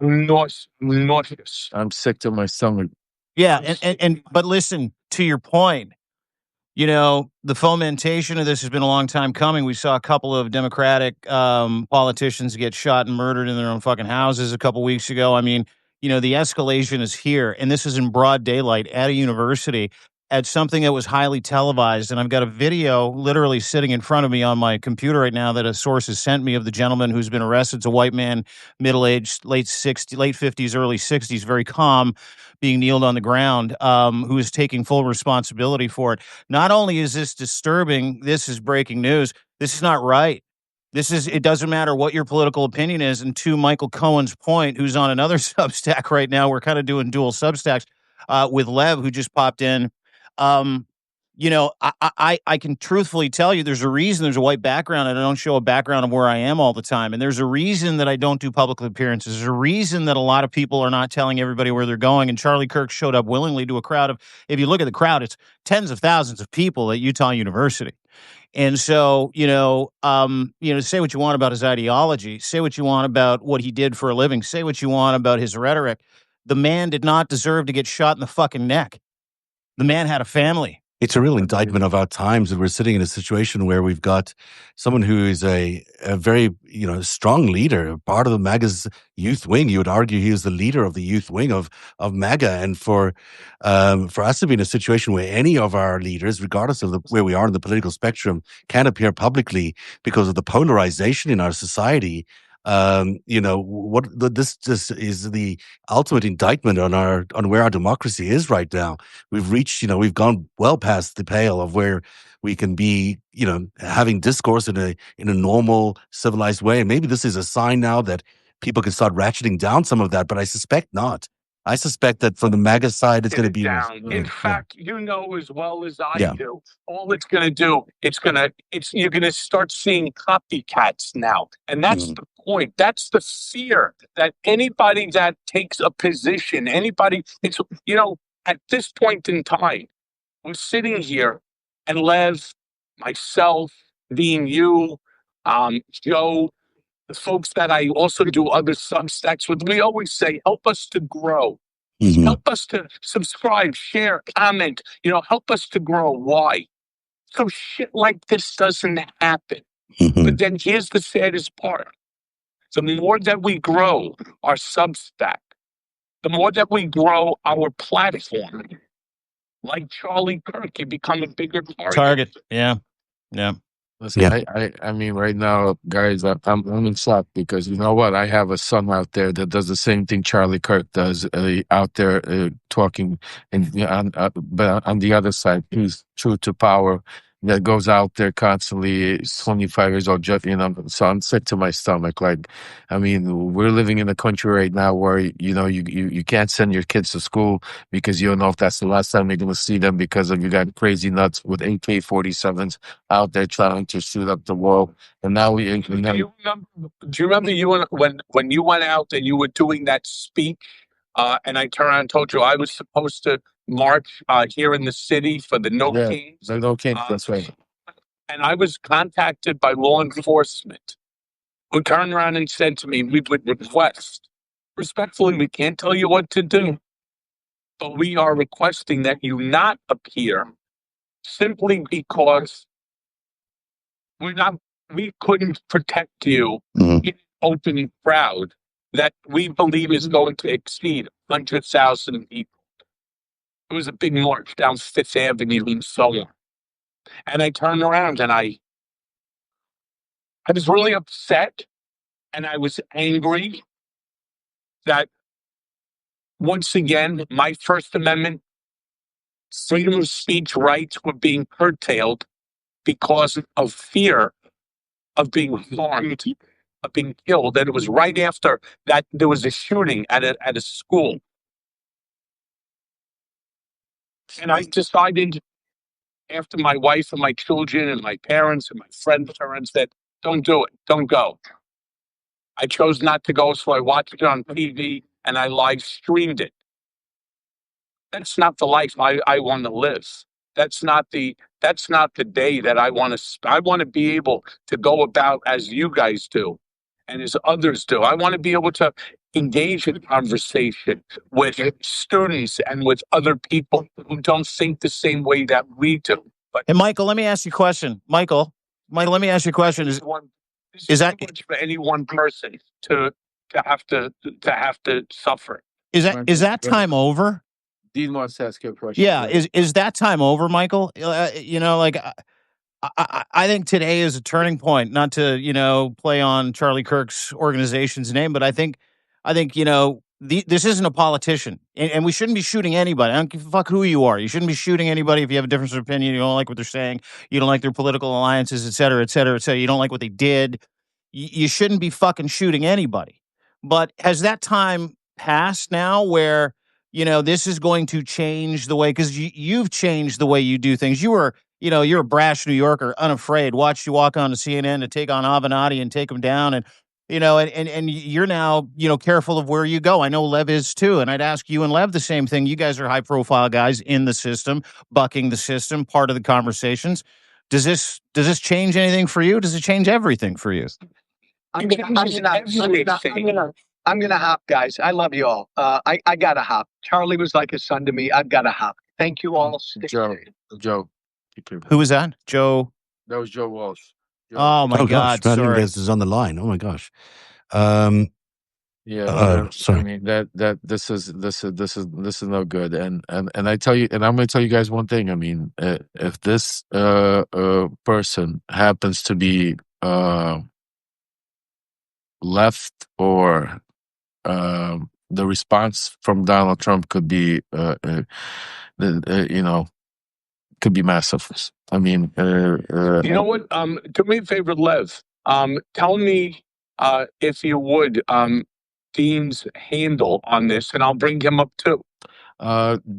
Nauseous. I'm sick to my stomach. Yeah, but listen, to your point, the fomentation of this has been a long time coming. We saw a couple of Democratic politicians get shot and murdered in their own fucking houses a couple weeks ago. I mean, the escalation is here, and this is in broad daylight at a university, at something that was highly televised. And I've got a video literally sitting in front of me on my computer right now that a source has sent me of the gentleman who's been arrested. It's a white man, middle-aged, late 50s, early 60s, very calm, being kneeled on the ground, who is taking full responsibility for it. Not only is this disturbing, this is breaking news. This is not right. It doesn't matter what your political opinion is. And to Michael Cohen's point, who's on another Substack right now, we're kind of doing dual Substacks with Lev, who just popped in. I can truthfully tell you there's a reason there's a white background and I don't show a background of where I am all the time. And there's a reason that I don't do public appearances. There's a reason that a lot of people are not telling everybody where they're going. And Charlie Kirk showed up willingly to a crowd of, if you look at the crowd, it's tens of thousands of people at Utah University. And so, say what you want about his ideology, say what you want about what he did for a living, say what you want about his rhetoric. The man did not deserve to get shot in the fucking neck. The man had a family. It's a real indictment of our times that we're sitting in a situation where we've got someone who is a very, strong leader, part of the MAGA's youth wing. You would argue he is the leader of the youth wing of MAGA. And for us to be in a situation where any of our leaders, regardless of where we are in the political spectrum, can appear publicly because of the polarization in our society, this is the ultimate indictment on where our democracy is right now. We've gone well past the pale of where we can be, having discourse in a normal, civilized way. And maybe this is a sign now that people can start ratcheting down some of that, but I suspect not. I suspect that from the MAGA side, it's going to be down. In fact, you know as well as I do, all it's going to do, you're going to start seeing copycats now. And that's the point. That's the fear that anybody that takes a position, it's, at this point in time, we're sitting here and Lev, myself, Dean, you, Joe, the folks that I also do other Substacks with, we always say, help us to grow. Help us to subscribe, share, comment, help us to grow. Why? So shit like this doesn't happen. But then here's the saddest part. The more that we grow our Substack, the more that we grow our platform, like Charlie Kirk, you become a bigger target. Yeah. Listen, I mean, right now, guys, I'm in shock because you know what? I have a son out there that does the same thing Charlie Kirk does, out there talking, and but on the other side, he's true to power. That goes out there constantly. He's 25 years old, so I'm sick to my stomach. Like, I mean, we're living in a country right now where you can't send your kids to school because you don't know if that's the last time you're going to see them because of you got crazy nuts with AK-47s out there trying to shoot up the wall. And now do you remember when you went out and you were doing that speech? And I turned around and told you I was supposed to march here in the city for the No Kings. The No Kings, that's right. And I was contacted by law enforcement who turned around and said to me, we would request, respectfully, we can't tell you what to do, but we are requesting that you not appear simply because we couldn't protect you in an open crowd that we believe is going to exceed 100,000 people. It was a big march down Fifth Avenue and so on. And I turned around and I was really upset and I was angry that once again, my First Amendment freedom of speech rights were being curtailed because of fear of being harmed, of being killed. And it was right after that there was a shooting at a school. And I decided, after my wife and my children and my parents and my friends' parents said, don't do it, don't go. I chose not to go, so I watched it on TV and I live streamed it. That's not the life I want to live. That's not the day that I want to. I want to be able to go about as you guys do, and as others do. I want to be able to engage in conversation with students and with other people who don't think the same way that we do. But And Michael, let me ask you a question. Michael, let me ask you a question. Is that too much for any one person to have to suffer? Is that time over? Dean wants to ask you a question. Yeah, is that time over, Michael? I think today is a turning point. Not to play on Charlie Kirk's organization's name, but I think this isn't a politician, and we shouldn't be shooting anybody. I don't give a fuck who you are. You shouldn't be shooting anybody if you have a difference of opinion. You don't like what they're saying. You don't like their political alliances, et cetera, et cetera, et cetera. You don't like what they did. You shouldn't be fucking shooting anybody. But has that time passed now where this is going to change the way, because you've changed the way you do things. You're a brash New Yorker, unafraid. Watched you walk on to CNN to take on Avenatti and take him down, and you're now careful of where you go. I know Lev is too, and I'd ask you and Lev the same thing. You guys are high profile guys in the system, bucking the system, part of the conversations. Does this change anything for you? Does it change everything for you? I'm gonna hop, guys. I love you all. I gotta hop. Charlie was like a son to me. I've gotta hop. Thank you all. Joe. Who was that? Joe? That was Joe Walsh. Joe. Oh my God! Gosh, sorry, this is on the line. Oh my gosh. Sorry. I mean that this is no good. And I tell you, and I'm going to tell you guys one thing. I mean, if this person happens to be left, or the response from Donald Trump could be could be massive. I mean, you know what? Do me a favor, Lev. Tell me, if you would, Dean's handle on this, and I'll bring him up too.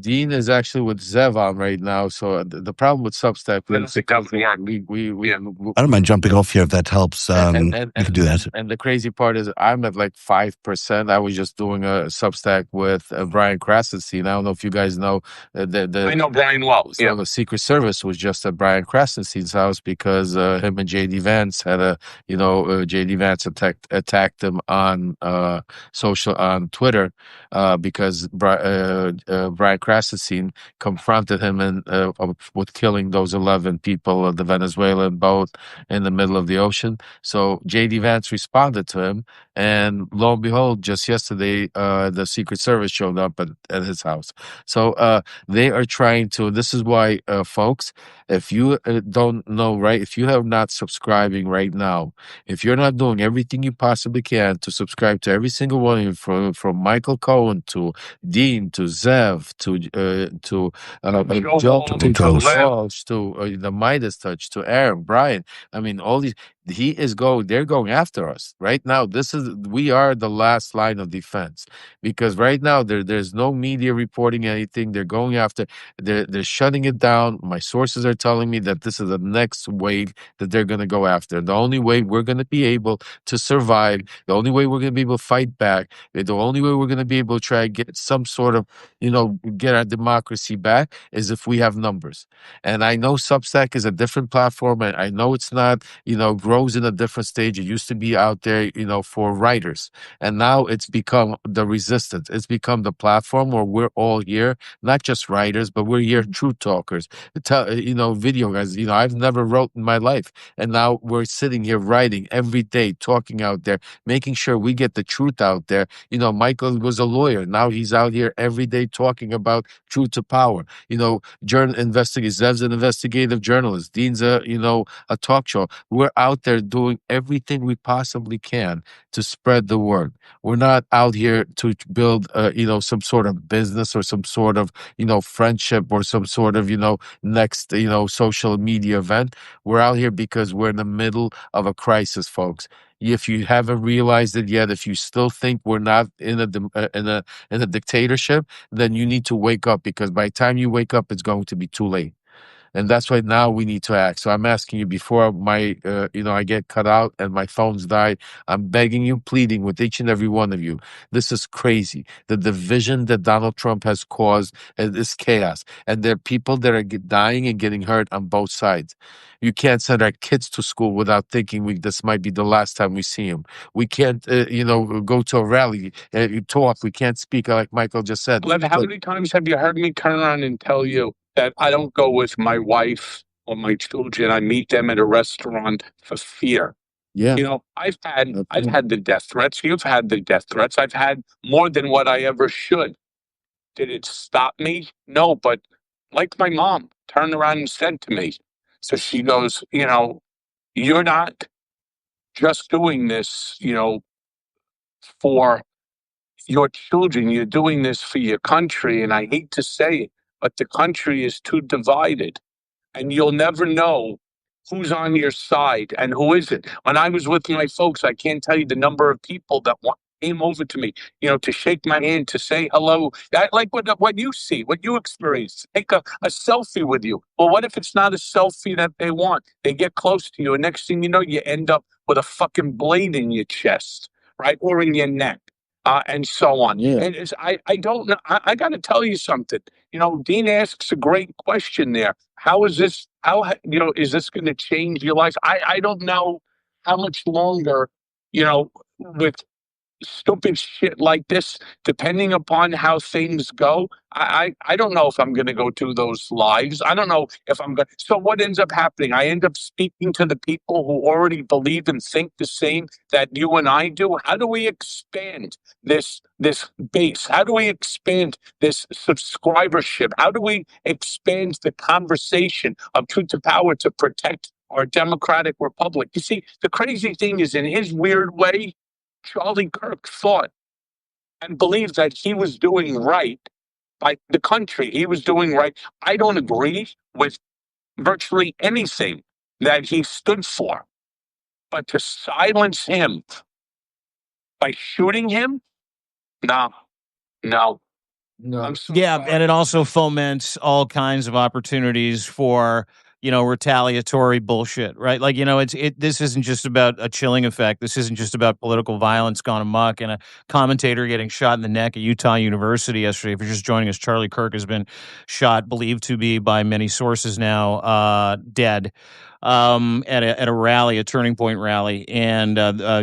Dean is actually with Zev on right now. So the problem with Substack, I don't think that would work. we Yeah. I don't mind jumping off here if that helps. We can do that. And the crazy part is I'm at like 5%. I was just doing a Substack with Brian Krasenstein. I don't know if you guys know I know Brian well. So the Secret Service was just at Brian Krasenstein's house because him and JD Vance had JD Vance attacked him on on Twitter because Brian Krasenstein confronted him with killing those 11 people of the Venezuelan boat in the middle of the ocean. So JD Vance responded to him, and lo and behold, just yesterday, the Secret Service showed up at his house. So they are trying to. This is why, folks, if you don't know, right, if you are not subscribing right now, if you're not doing everything you possibly can to subscribe to every single one of you, from Michael Cohen to Dean to Zev to Joe Walsh to the Midas Touch to Aaron, Brian. I mean, all these. They're going after us right now. We are the last line of defense because right now there's no media reporting anything. They're going after. They're shutting it down. My sources are telling me that this is the next wave that they're going to go after. The only way we're going to be able to survive, the only way we're going to be able to fight back, the only way we're going to be able to try to get some sort of, get our democracy back is if we have numbers. And I know Substack is a different platform, and I know it's not, grows in a different stage. It used to be out there, for writers, and now it's become the resistance. It's become the platform where we're all here, not just writers, but we're here truth talkers, video guys. I've never wrote in my life, and now we're sitting here writing every day, talking out there, making sure we get the truth out there. Michael was a lawyer. Now he's out here every day talking about truth to power. Zev's an investigative journalist. Dean's a talk show. We're out there doing everything we possibly can to spread the word. We're not out here to build, some sort of business or some sort of, friendship or some sort of, next, social media event. We're out here because we're in the middle of a crisis, folks. If you haven't realized it yet, if you still think we're not in a dictatorship, then you need to wake up, because by the time you wake up, it's going to be too late. And that's why now we need to act. So I'm asking you, before I get cut out and my phones die, I'm begging you, pleading with each and every one of you. This is crazy. The division that Donald Trump has caused is chaos. And there are people that are dying and getting hurt on both sides. You can't send our kids to school without thinking this might be the last time we see them. We can't, go to a rally, talk. We can't speak, like Michael just said. Lev, how many times have you heard me turn around and tell you that I don't go with my wife or my children? I meet them at a restaurant for fear. Yeah. I've had the death threats. You've had the death threats. I've had more than what I ever should. Did it stop me? No, but like my mom turned around and said to me, so she goes, you're not just doing this, for your children. You're doing this for your country. And I hate to say it, but the country is too divided, and you'll never know who's on your side and who isn't. When I was with my folks, I can't tell you the number of people that came over to me, to shake my hand, to say hello. Like what you see, what you experience, take a selfie with you. Well, what if it's not a selfie that they want? They get close to you, and next thing you know, you end up with a fucking blade in your chest, right? Or in your neck. And so on. Yeah. And I don't know. I got to tell you something. Dean asks a great question there. How is this? Is this going to change your life? I don't know how much longer, with stupid shit like this, depending upon how things go. I don't know if I'm going to go to those lives. I don't know if I'm going. So what ends up happening? I end up speaking to the people who already believe and think the same that you and I do. How do we expand this base? How do we expand this subscribership? How do we expand the conversation of truth to power to protect our democratic republic? You see, the crazy thing is, in his weird way, Charlie Kirk thought and believed that he was doing right by the country. He was doing right. I don't agree with virtually anything that he stood for. But to silence him by shooting him, No, no. No. I'm so Yeah, sorry. and it also foments all kinds of opportunities for, retaliatory bullshit, right? Like, this isn't just about a chilling effect. This isn't just about political violence gone amok and a commentator getting shot in the neck at Utah University yesterday. If you're just joining us, Charlie Kirk has been shot, believed to be by many sources now, dead. At a rally, a Turning Point rally, and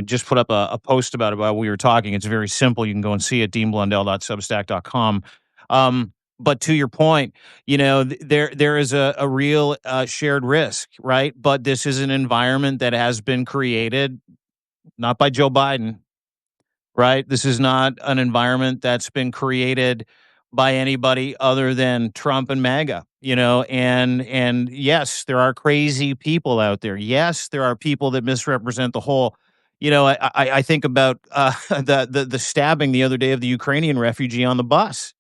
just put up a post about it while we were talking. It's very simple. You can go and see it, deanblundell.substack.com. But to your point, there is a real shared risk, right? But this is an environment that has been created not by Joe Biden, right? This is not an environment that's been created by anybody other than Trump and MAGA, and yes, there are crazy people out there. Yes, there are people that misrepresent the whole. I think about the stabbing the other day of the Ukrainian refugee on the bus,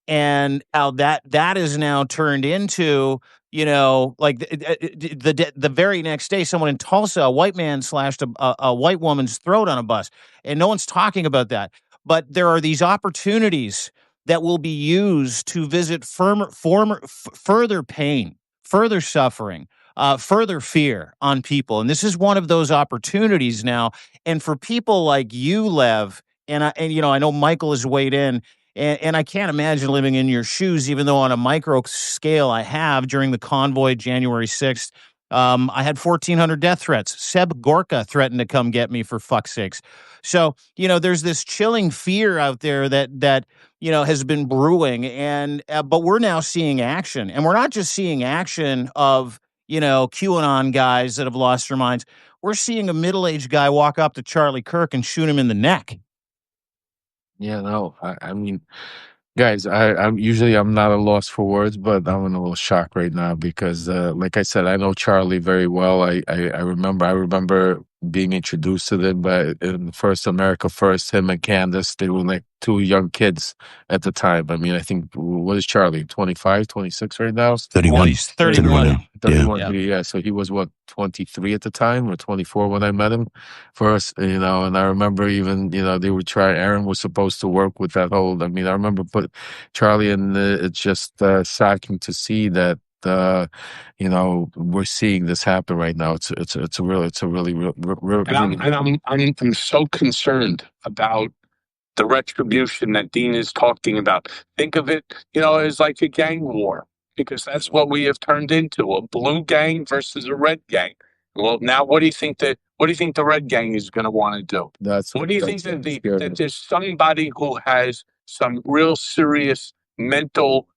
and how that is now turned into, like the very next day, someone in Tulsa, a white man slashed a white woman's throat on a bus, and no one's talking about that. But there are these opportunities that will be used to visit further pain, further suffering, further fear on people, and this is one of those opportunities now. And for people like you, Lev, and I know Michael has weighed in. And I can't imagine living in your shoes, even though on a micro scale I have during the convoy January 6th. I had 1,400 death threats. Seb Gorka threatened to come get me, for fuck's sakes. So, there's this chilling fear out there that has been brewing. And but we're now seeing action. And we're not just seeing action of, QAnon guys that have lost their minds. We're seeing a middle-aged guy walk up to Charlie Kirk and shoot him in the neck. Yeah, no. I mean, guys, I'm not at a loss for words, but I'm in a little shock right now because, like I said, I know Charlie very well. I remember being introduced to them by in First America First. Him and Candace, they were like two young kids at the time. I mean, I think, what is Charlie? 25, 26 right now? 31. He's 31 now. 31. Yeah. So he was what, 23 at the time, or 24 when I met him first, and I remember even, they would try, Aaron was supposed to work with that whole, I mean, I remember put Charlie, and it's just shocking to see that, we're seeing this happen right now. It's a really real. I'm so concerned about the retribution that Dean is talking about. Think of it, as like a gang war, because that's what we have turned into, a blue gang versus a red gang. Well, now what do you think the red gang is going to want to do? What do you think that there's somebody who has some real serious mental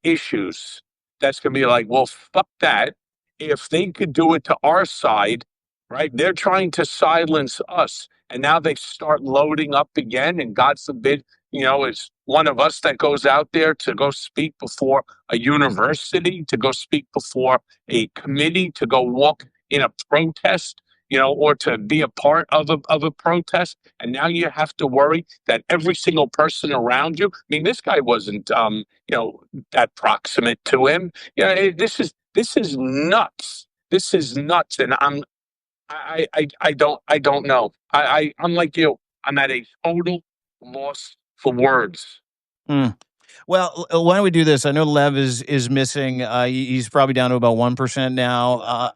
issues that's going to be like, well, fuck that. If they could do it to our side, right? They're trying to silence us. And now they start loading up again. And God forbid, it's one of us that goes out there to go speak before a university, to go speak before a committee, to go walk in a protest, or to be a part of a protest. And now you have to worry that every single person around you, I mean, this guy wasn't, that proximate to him. This is nuts. This is nuts. And I don't know. I'm like you. I'm at a total loss for words. Well, why don't we do this? I know Lev is missing. He's probably down to about 1% now.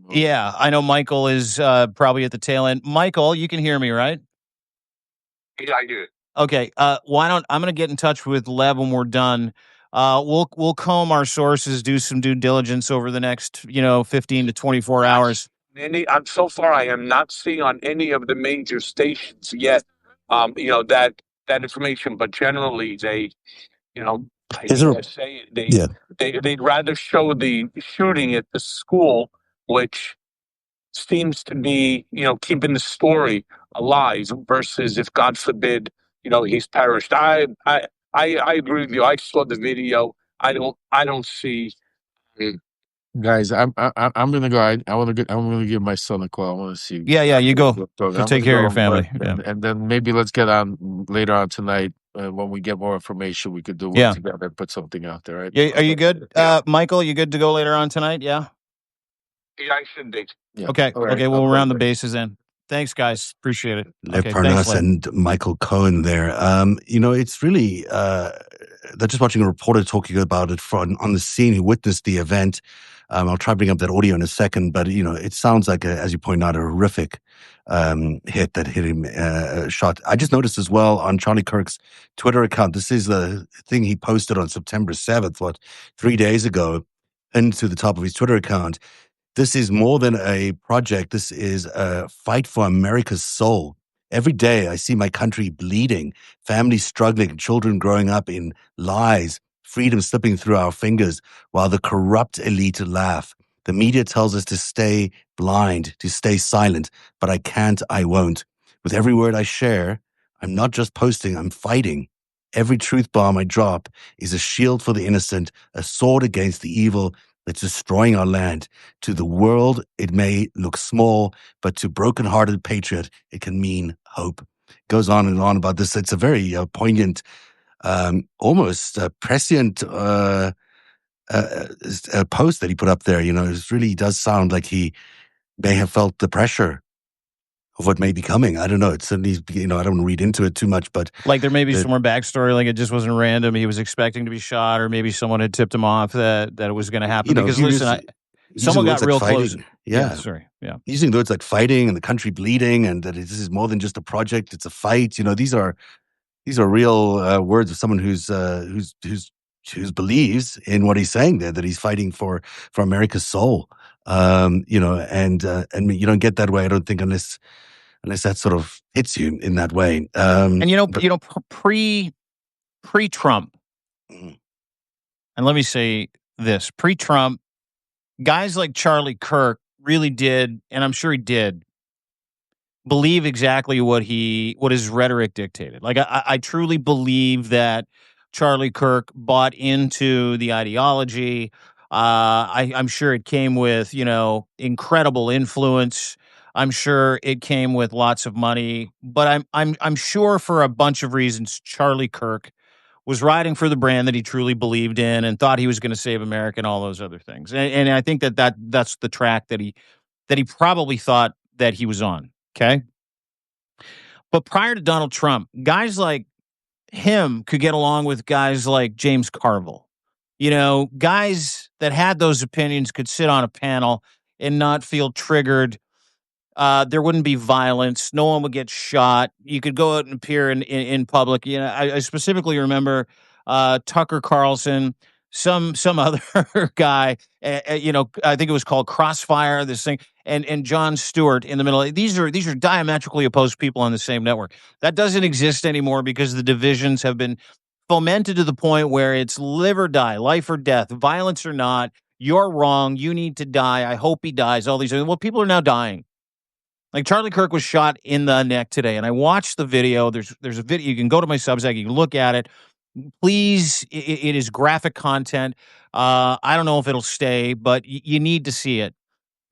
Yeah, I know Michael is probably at the tail end. Michael, you can hear me, right? Yeah, I do. Okay. I'm going to get in touch with Lev when we're done. We'll comb our sources, do some due diligence over the next 15 to 24 hours. So far, I am not seeing on any of the major stations yet. That information, but generally they'd rather show the shooting at the school, which seems to be keeping the story alive, versus if God forbid he's perished. I agree with you. I saw the video. I don't see. Guys, I'm gonna go. I'm gonna give my son a call. I want to see. Yeah, you go. Take care of your family. And then maybe let's get on later on tonight when we get more information. We could do work together and put something out there. Right? Yeah, are you good, Michael? You good to go later on tonight? Yeah. Yeah, I should be. Yeah. Okay. Okay. We'll round the bases in. Thanks, guys. Appreciate it. Lev Okay, thanks, Parnas Lev. and Michael Cohen there. It's really, they're just watching a reporter talking about it on the scene who witnessed the event. I'll try to bring up that audio in a second, but, it sounds like, as you point out, a horrific hit that hit him, shot. I just noticed as well on Charlie Kirk's Twitter account, this is the thing he posted on September 7th, 3 days ago, and to the top of his Twitter account. This is more than a project. This is a fight for America's soul. Every day I see my country bleeding, families struggling, children growing up in lies, freedom slipping through our fingers while the corrupt elite laugh. The media tells us to stay blind, to stay silent, but I can't, I won't. With every word I share, I'm not just posting, I'm fighting. Every truth bomb I drop is a shield for the innocent, a sword against the evil that's destroying our land. To the world, it may look small, but to broken-hearted patriot, it can mean hope. Goes on and on about this. It's a very poignant, almost prescient post that he put up there. It really does sound like he may have felt the pressure of what may be coming. I don't know. It's certainly, I don't want to read into it too much, but like there may be some more backstory. Like it just wasn't random. He was expecting to be shot, or maybe someone had tipped him off that it was going to happen. Because listen, someone got real close. Yeah, sorry. Yeah, using words like fighting and the country bleeding, and that this is more than just a project; it's a fight. These are real words of someone who's believes in what he's saying there, that he's fighting for America's soul. And you don't get that way, I don't think, unless that sort of hits you in that way. Pre-Trump, and let me say this: pre-Trump, guys like Charlie Kirk really did, and I'm sure he did, believe exactly what his rhetoric dictated. Like I truly believe that Charlie Kirk bought into the ideology. I'm sure it came with incredible influence. I'm sure it came with lots of money, but I'm sure for a bunch of reasons Charlie Kirk was riding for the brand that he truly believed in and thought he was going to save America and all those other things. And I think that's the track that he probably thought that he was on. Okay. But prior to Donald Trump, guys like him could get along with guys like James Carville. Guys that had those opinions could sit on a panel and not feel triggered. There wouldn't be violence. No one would get shot. You could go out and appear in public. I specifically remember Tucker Carlson, some other guy. I think it was called Crossfire. This thing, and Jon Stewart in the middle. These are diametrically opposed people on the same network. That doesn't exist anymore because the divisions have been fomented to the point where it's live or die, life or death, violence or not. You're wrong. You need to die. I hope he dies. All these. Well, people are now dying. Like Charlie Kirk was shot in the neck today, and I watched the video. There's a video. You can go to my Substack. You can look at it. Please, it is graphic content. I don't know if it'll stay, but you need to see it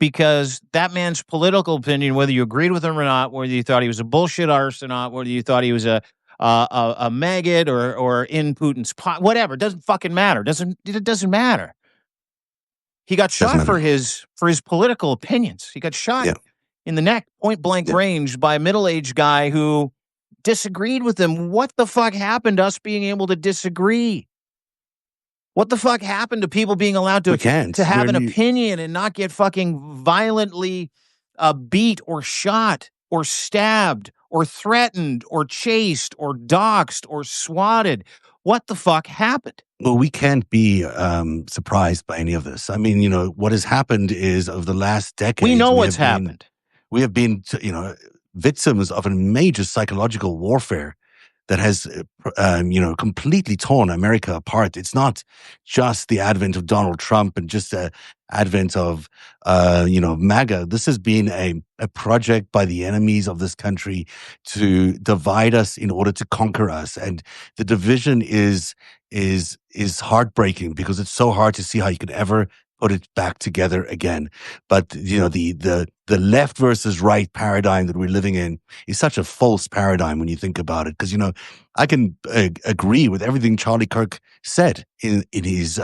because that man's political opinion, whether you agreed with him or not, whether you thought he was a bullshit artist or not, whether you thought he was a maggot or in Putin's pot, whatever, doesn't fucking matter. It doesn't matter. He got shot for his political opinions. He got shot. Yeah. In the neck, point blank range by a middle-aged guy who disagreed with him. What the fuck happened to us being able to disagree? What the fuck happened to people being allowed to have an opinion and not get fucking violently beat or shot or stabbed or threatened or chased or doxxed or swatted? What the fuck happened? Well, we can't be surprised by any of this. I mean, what has happened is over the last decade, we know what's happened. We have been, victims of a major psychological warfare that has, completely torn America apart. It's not just the advent of Donald Trump and just the advent of, MAGA. This has been a project by the enemies of this country to divide us in order to conquer us. And the division is heartbreaking because it's so hard to see how you could ever put it back together again. But, the left versus right paradigm that we're living in is such a false paradigm when you think about it. Because, I can agree with everything Charlie Kirk said in his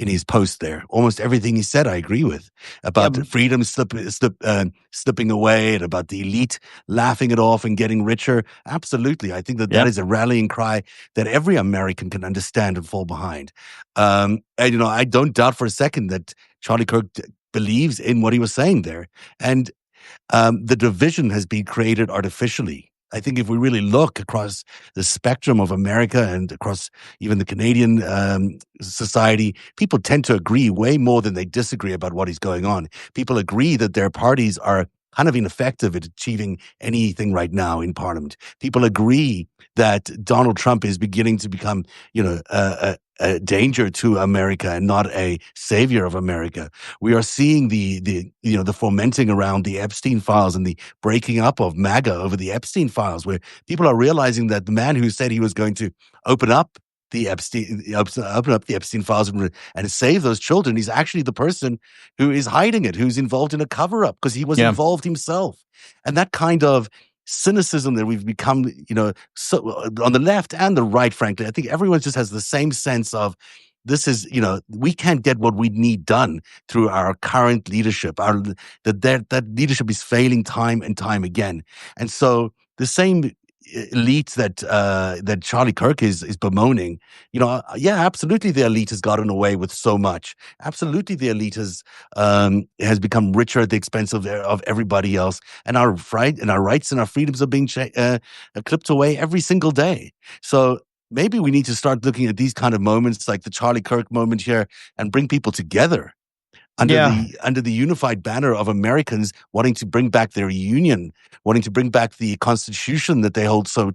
in his post there. Almost everything he said, I agree with, about freedom slipping away, and about the elite laughing it off and getting richer. Absolutely. I think that is a rallying cry that every American can understand and fall behind. And, I don't doubt for a second that Charlie Kirk believes in what he was saying there. And the division has been created artificially. I think if we really look across the spectrum of America and across even the Canadian society, people tend to agree way more than they disagree about what is going on. People agree that their parties are kind of ineffective at achieving anything right now in Parliament. People agree that Donald Trump is beginning to become, a danger to America and not a savior of America. We are seeing the fomenting around the Epstein files and the breaking up of MAGA over the Epstein files, where people are realizing that the man who said he was going to open up the Epstein files and save those children, he's actually the person who is hiding it, who's involved in a cover-up because he was involved himself. And that kind of cynicism that we've become, so on the left and the right, frankly, I think everyone just has the same sense of this is, we can't get what we need done through our current leadership. That leadership is failing time and time again. And so the same elite that Charlie Kirk is bemoaning, absolutely the elite has gotten away with so much. Absolutely the elite has become richer at the expense of everybody else, and our rights and our freedoms are being clipped away every single day. So maybe we need to start looking at these kind of moments like the Charlie Kirk moment here and bring people together under the unified banner of Americans wanting to bring back their union, wanting to bring back the Constitution that they hold so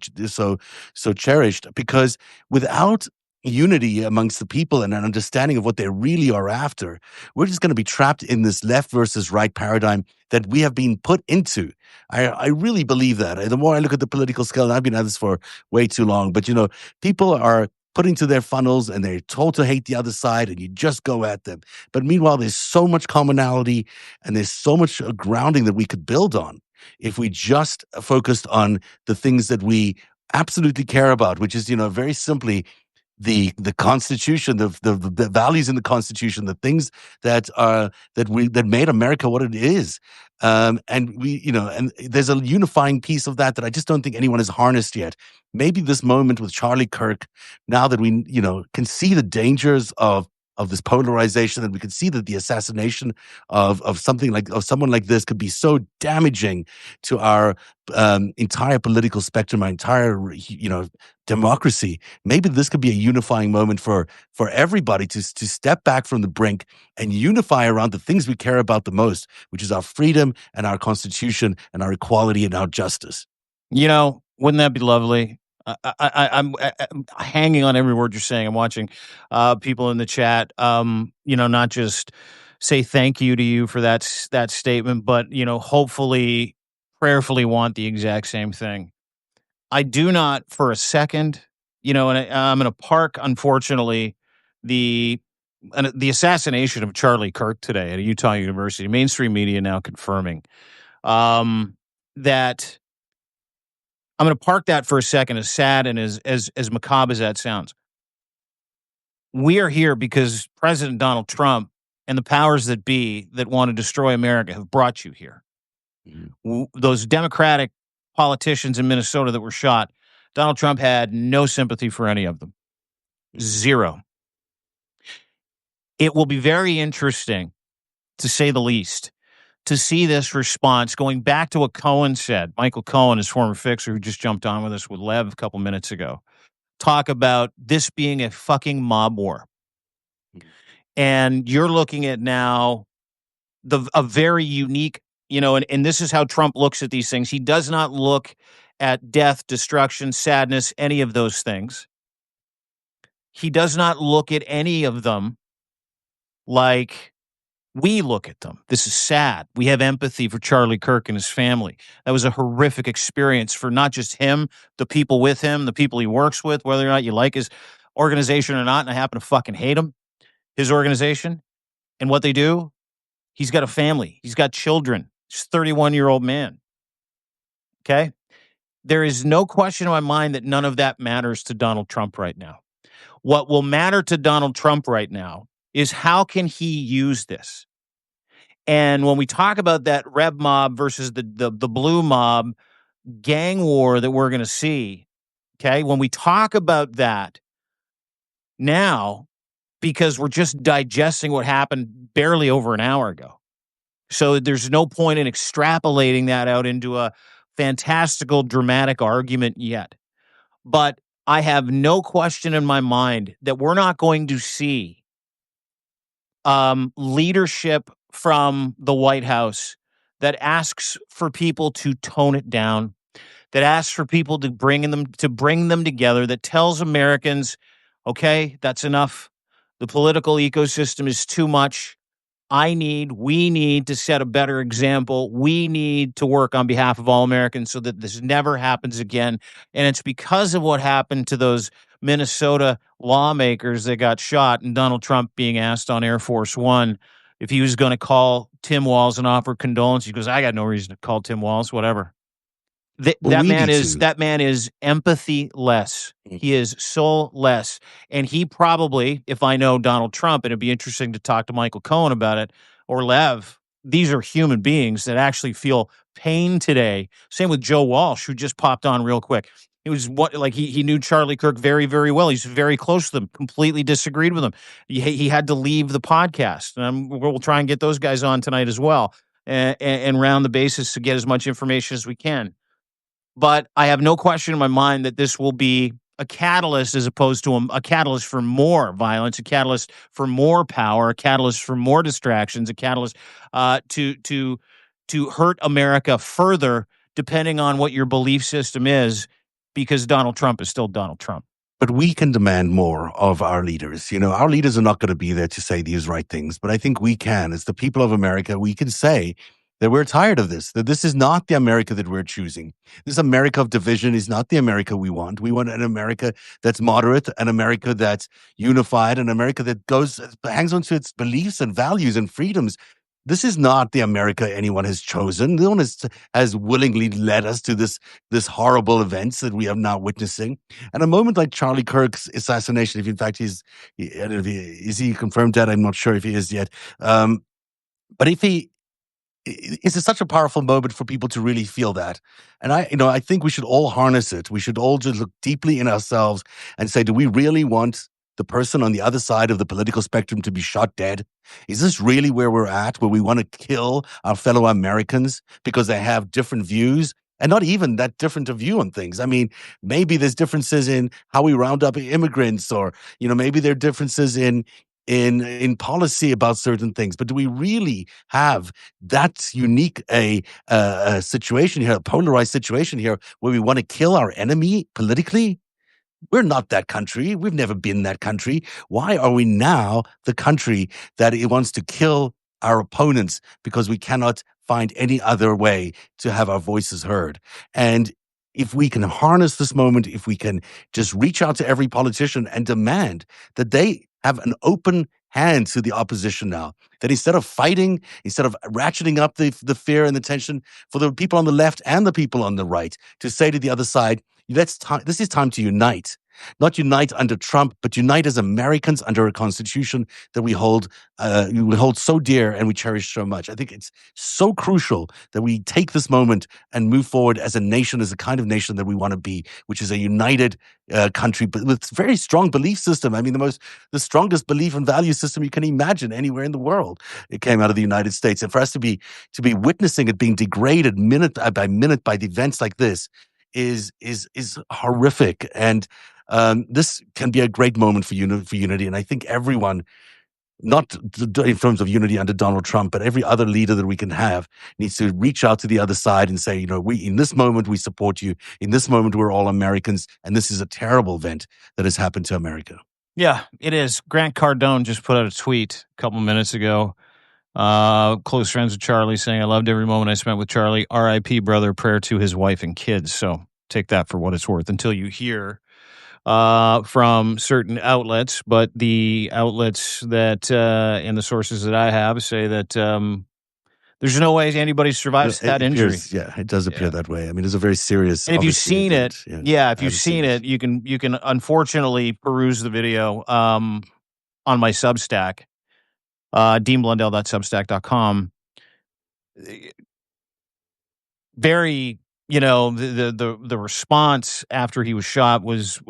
cherished. Because without unity amongst the people and an understanding of what they really are after, we're just going to be trapped in this left versus right paradigm that we have been put into. I really believe that. The more I look at the political scale, and I've been at this for way too long, but people are put into their funnels and they're told to hate the other side and you just go at them. But meanwhile, there's so much commonality and there's so much grounding that we could build on if we just focused on the things that we absolutely care about, which is, very simply the Constitution, the values in the Constitution, the things that made America what it is. And there's a unifying piece of that I just don't think anyone has harnessed yet. Maybe this moment with Charlie Kirk, now that we, can see the dangers of this polarization, and we can see that the assassination of someone like this could be so damaging to our entire political spectrum, our entire, democracy. Maybe this could be a unifying moment for everybody to step back from the brink and unify around the things we care about the most, which is our freedom and our Constitution and our equality and our justice. Wouldn't that be lovely? I'm hanging on every word you're saying. I'm watching people in the chat, not just say thank you to you for that statement, but, hopefully, prayerfully want the exact same thing. I do not for a second, and I'm going to park, unfortunately, the assassination of Charlie Kirk today at Utah University. Mainstream media now confirming that. I'm going to park that for a second, as sad and as macabre as that sounds. We are here because President Donald Trump and the powers that be that want to destroy America have brought you here. Mm-hmm. Those Democratic politicians in Minnesota that were shot, Donald Trump had no sympathy for any of them. Zero. It will be very interesting, to say the least, to see this response, going back to what Cohen said. Michael Cohen, his former fixer, who just jumped on with us with Lev a couple minutes ago, talk about this being a fucking mob war. And you're looking at now a very unique, and this is how Trump looks at these things. He does not look at death, destruction, sadness, any of those things. He does not look at any of them like we look at them. This is sad. We have empathy for Charlie Kirk and his family. That was a horrific experience for not just him, the people with him, the people he works with, whether or not you like his organization or not, and I happen to fucking hate him, his organization, and what they do. He's got a family. He's got children. He's a 31-year-old man. Okay? There is no question in my mind that none of that matters to Donald Trump right now. What will matter to Donald Trump right now is how can he use this? And when we talk about that red mob versus the blue mob gang war that we're going to see, okay, when we talk about that now, because we're just digesting what happened barely over an hour ago. So there's no point in extrapolating that out into a fantastical, dramatic argument yet. But I have no question in my mind that we're not going to see leadership from the White House that asks for people to tone it down, that asks for people to bring them together, that tells Americans, okay, that's enough. The political ecosystem is too much. We need to set a better example. We need to work on behalf of all Americans so that this never happens again. And it's because of what happened to those Minnesota lawmakers that got shot and Donald Trump being asked on Air Force One if he was going to call Tim Walz and offer condolence. He goes, I got no reason to call Tim Walz, whatever. That man is empathy-less. He is soul-less. And he probably, if I know Donald Trump, and it'd be interesting to talk to Michael Cohen about it, or Lev, these are human beings that actually feel pain today. Same with Joe Walsh, who just popped on real quick. It was he knew Charlie Kirk very, very well. He's very close to them, completely disagreed with him. He had to leave the podcast. And we'll try and get those guys on tonight as well and round the bases to get as much information as we can. But I have no question in my mind that this will be a catalyst as opposed to a catalyst for more violence, a catalyst for more power, a catalyst for more distractions, a catalyst to hurt America further, depending on what your belief system is, because Donald Trump is still Donald Trump. But we can demand more of our leaders. You know, our leaders are not going to be there to say these right things, but I think we can. As the people of America, we can say that we're tired of this, that this is not the America that we're choosing. This America of division is not the America we want. We want an America that's moderate, an America that's unified, an America that hangs on to its beliefs and values and freedoms. This is not the America anyone has chosen. No one has willingly led us to this horrible events that we are now witnessing. And a moment like Charlie Kirk's assassination, if in fact is he confirmed dead? I'm not sure if he is yet. But if he is such a powerful moment for people to really feel that. And I think we should all harness it. We should all just look deeply in ourselves and say, do we really want the person on the other side of the political spectrum to be shot dead? Is this really where we're at, where we want to kill our fellow Americans because they have different views? And not even that different a view on things. I mean, maybe there's differences in how we round up immigrants, or maybe there are differences in policy about certain things. But do we really have that unique a situation here, a polarized situation here, where we want to kill our enemy politically? We're not that country. We've never been that country. Why are we now the country that it wants to kill our opponents because we cannot find any other way to have our voices heard? And if we can harness this moment, if we can just reach out to every politician and demand that they have an open hand to the opposition now, that instead of fighting, instead of ratcheting up the fear and the tension for the people on the left and the people on the right, to say to the other side, this is time to unite. Not unite under Trump, but unite as Americans under a constitution that we hold so dear and we cherish so much. I think it's so crucial that we take this moment and move forward as a nation, as a kind of nation that we want to be, which is a united country, but with very strong belief system. I mean, the strongest belief and value system you can imagine anywhere in the world. It came out of the United States, and for us to be witnessing it being degraded minute by minute by the events like this is horrific. And this can be a great moment for unity. And I think everyone, not in terms of unity under Donald Trump, but every other leader that we can have, needs to reach out to the other side and say, in this moment, we support you. In this moment, we're all Americans. And this is a terrible event that has happened to America. Yeah, it is. Grant Cardone just put out a tweet a couple minutes ago. Close friends with Charlie, saying, I loved every moment I spent with Charlie. R.I.P. brother, prayer to his wife and kids. So take that for what it's worth until you hear from certain outlets. But the outlets that and the sources that I have say that there's no way anybody survives that injury. It does appear that way. I mean, it's a very serious. And if you've seen it, if you've seen it, you can unfortunately peruse the video on my Substack. deanblundell.substack.com. Very, the response after he was shot was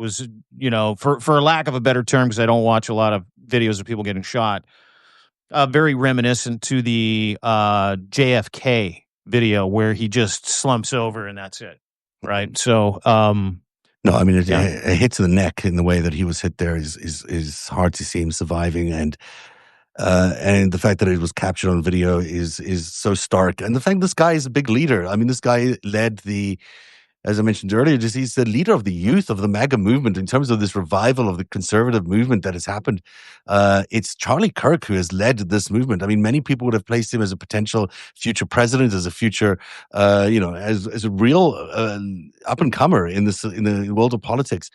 for lack of a better term, because I don't watch a lot of videos of people getting shot, very reminiscent to the JFK video where he just slumps over and that's it, right? So, no, I mean, yeah. a hit to the neck in the way that he was hit there is hard to see him surviving, and the fact that it was captured on video is so stark. And the fact this guy is a big leader. I mean, this guy led as I mentioned earlier, he's the leader of the youth of the MAGA movement in terms of this revival of the conservative movement that has happened. It's Charlie Kirk who has led this movement. I mean, many people would have placed him as a potential future president, as a future, as a real up and comer in the world of politics,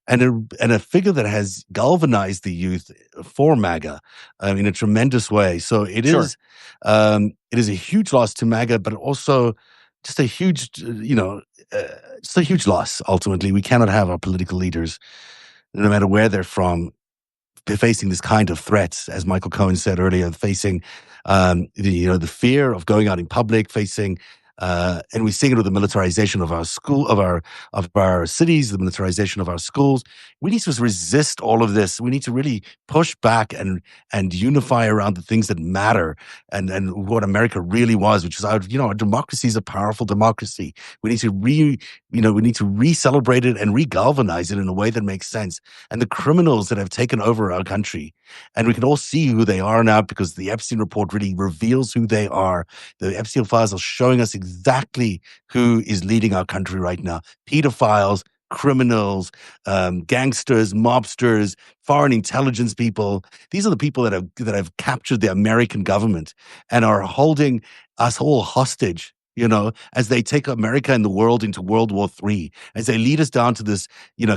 and a figure that has galvanized the youth for MAGA in a tremendous way. So it is a huge loss to MAGA, but also just a huge, it's a huge loss. Ultimately, we cannot have our political leaders, no matter where they're from, facing this kind of threats, as Michael Cohen said earlier, facing the fear of going out in public, facing and we're seeing it with the militarization of our cities, the militarization of our schools. We need to resist all of this. We need to really push back and unify around the things that matter and what America really was, which is our democracy is a powerful democracy. We need to re-celebrate it and re-galvanize it in a way that makes sense. And the criminals that have taken over our country, and we can all see who they are now because the Epstein report really reveals who they are. The Epstein files are showing us exactly who is leading our country right now. Pedophiles, criminals, gangsters, mobsters, foreign intelligence people. These are the people that have captured the American government and are holding us all hostage, as they take America and the world into World War III, as they lead us down to this,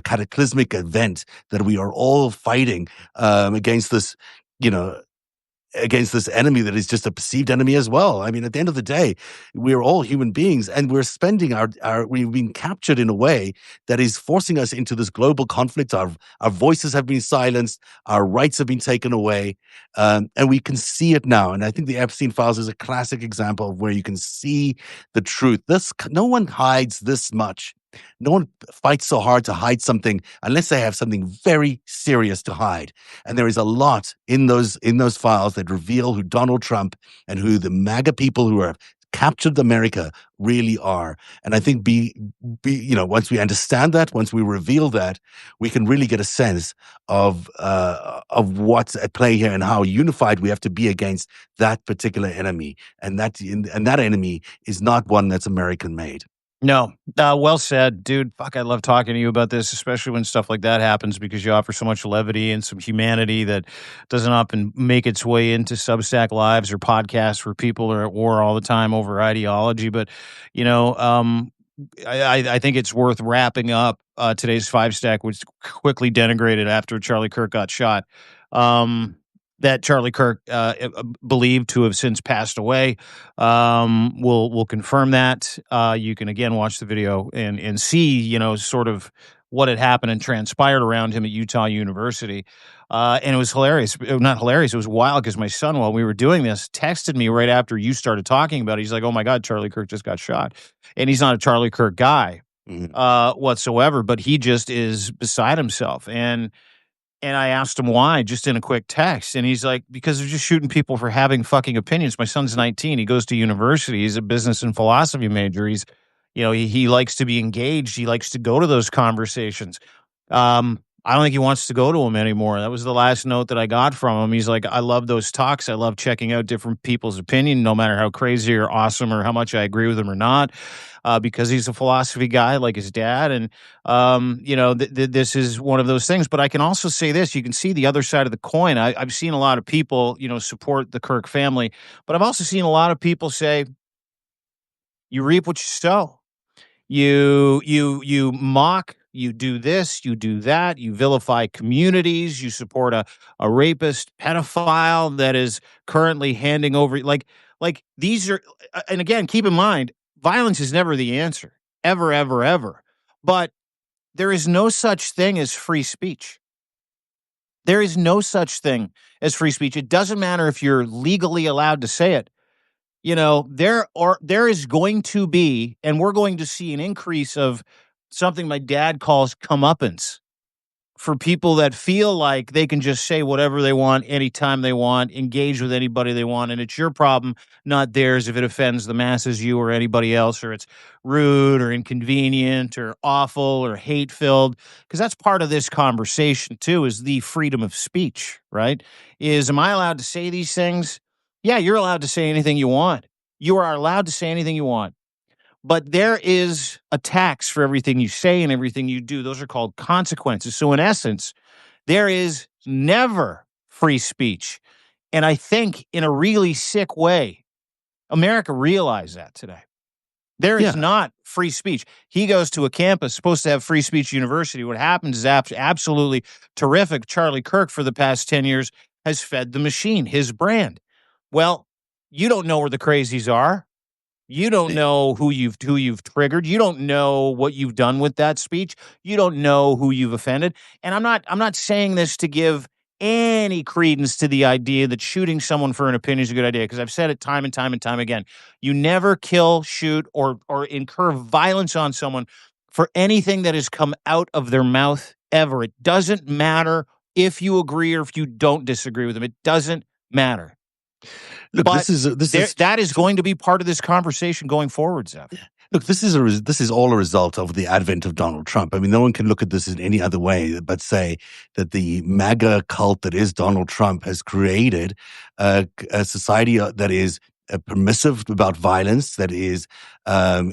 cataclysmic event that we are all fighting against this, against this enemy that is just a perceived enemy as well. I mean, at the end of the day, we're all human beings, and we're spending we've been captured in a way that is forcing us into this global conflict. Our voices have been silenced, our rights have been taken away, and we can see it now. And I think the Epstein files is a classic example of where you can see the truth. No one hides this much. No one fights so hard to hide something unless they have something very serious to hide. And there is a lot in those files that reveal who Donald Trump and who the MAGA people who have captured America really are. And I think once we understand that, once we reveal that, we can really get a sense of what's at play here and how unified we have to be against that particular enemy. And that enemy is not one that's American made. No, well said, dude. Fuck, I love talking to you about this, especially when stuff like that happens, because you offer so much levity and some humanity that doesn't often make its way into Substack lives or podcasts where people are at war all the time over ideology. But, I think it's worth wrapping up today's FiveStack, which quickly denigrated after Charlie Kirk got shot. That Charlie Kirk believed to have since passed away. We'll confirm that. You can again watch the video and see, sort of what had happened and transpired around him at Utah University. And it was hilarious. Not hilarious. It was wild because my son, while we were doing this, texted me right after you started talking about it. He's like, "Oh my God, Charlie Kirk just got shot." And he's not a Charlie Kirk guy whatsoever, but he just is beside himself. And I asked him why, just in a quick text. And he's like, because they're just shooting people for having fucking opinions. My son's 19. He goes to university. He's a business and philosophy major. He's, he likes to be engaged. He likes to go to those conversations. I don't think he wants to go to them anymore. That was the last note that I got from him. He's like, I love those talks. I love checking out different people's opinion, no matter how crazy or awesome or how much I agree with him or not, because he's a philosophy guy like his dad. And, this is one of those things. But I can also say this. You can see the other side of the coin. I've seen a lot of people, support the Kirk family. But I've also seen a lot of people say, you reap what you sow. You mock, you do this, you do that, you vilify communities, you support a rapist pedophile that is currently handing over like these are, and again, keep in mind, violence is never the answer, ever, ever, ever. But there is no such thing as free speech. There is no such thing as free speech. It doesn't matter if you're legally allowed to say it. There is going to be, and we're going to see an increase of something my dad calls comeuppance for people that feel like they can just say whatever they want anytime they want, engage with anybody they want, and it's your problem, not theirs, if it offends the masses, you or anybody else, or it's rude or inconvenient or awful or hate-filled, because that's part of this conversation too, is the freedom of speech, right? Am I allowed to say these things? Yeah, you're allowed to say anything you want. You are allowed to say anything you want. But there is a tax for everything you say and everything you do. Those are called consequences. So in essence, there is never free speech. And I think in a really sick way, America realized that today. There is not free speech. He goes to a campus supposed to have free speech university. What happens is absolutely terrific. Charlie Kirk, for the past 10 years, has fed the machine, his brand. Well, you don't know where the crazies are. You don't know who you've triggered. You don't know what you've done with that speech. You don't know who you've offended. And I'm not saying this to give any credence to the idea that shooting someone for an opinion is a good idea, because I've said it time and time and time again. You never kill, shoot, or incur violence on someone for anything that has come out of their mouth ever. It doesn't matter if you agree or if you don't disagree with them. It doesn't matter. Look, but that is going to be part of this conversation going forward, Zeph. Look, this is all a result of the advent of Donald Trump. I mean, no one can look at this in any other way but say that the MAGA cult that is Donald Trump has created a society that is permissive about violence, that is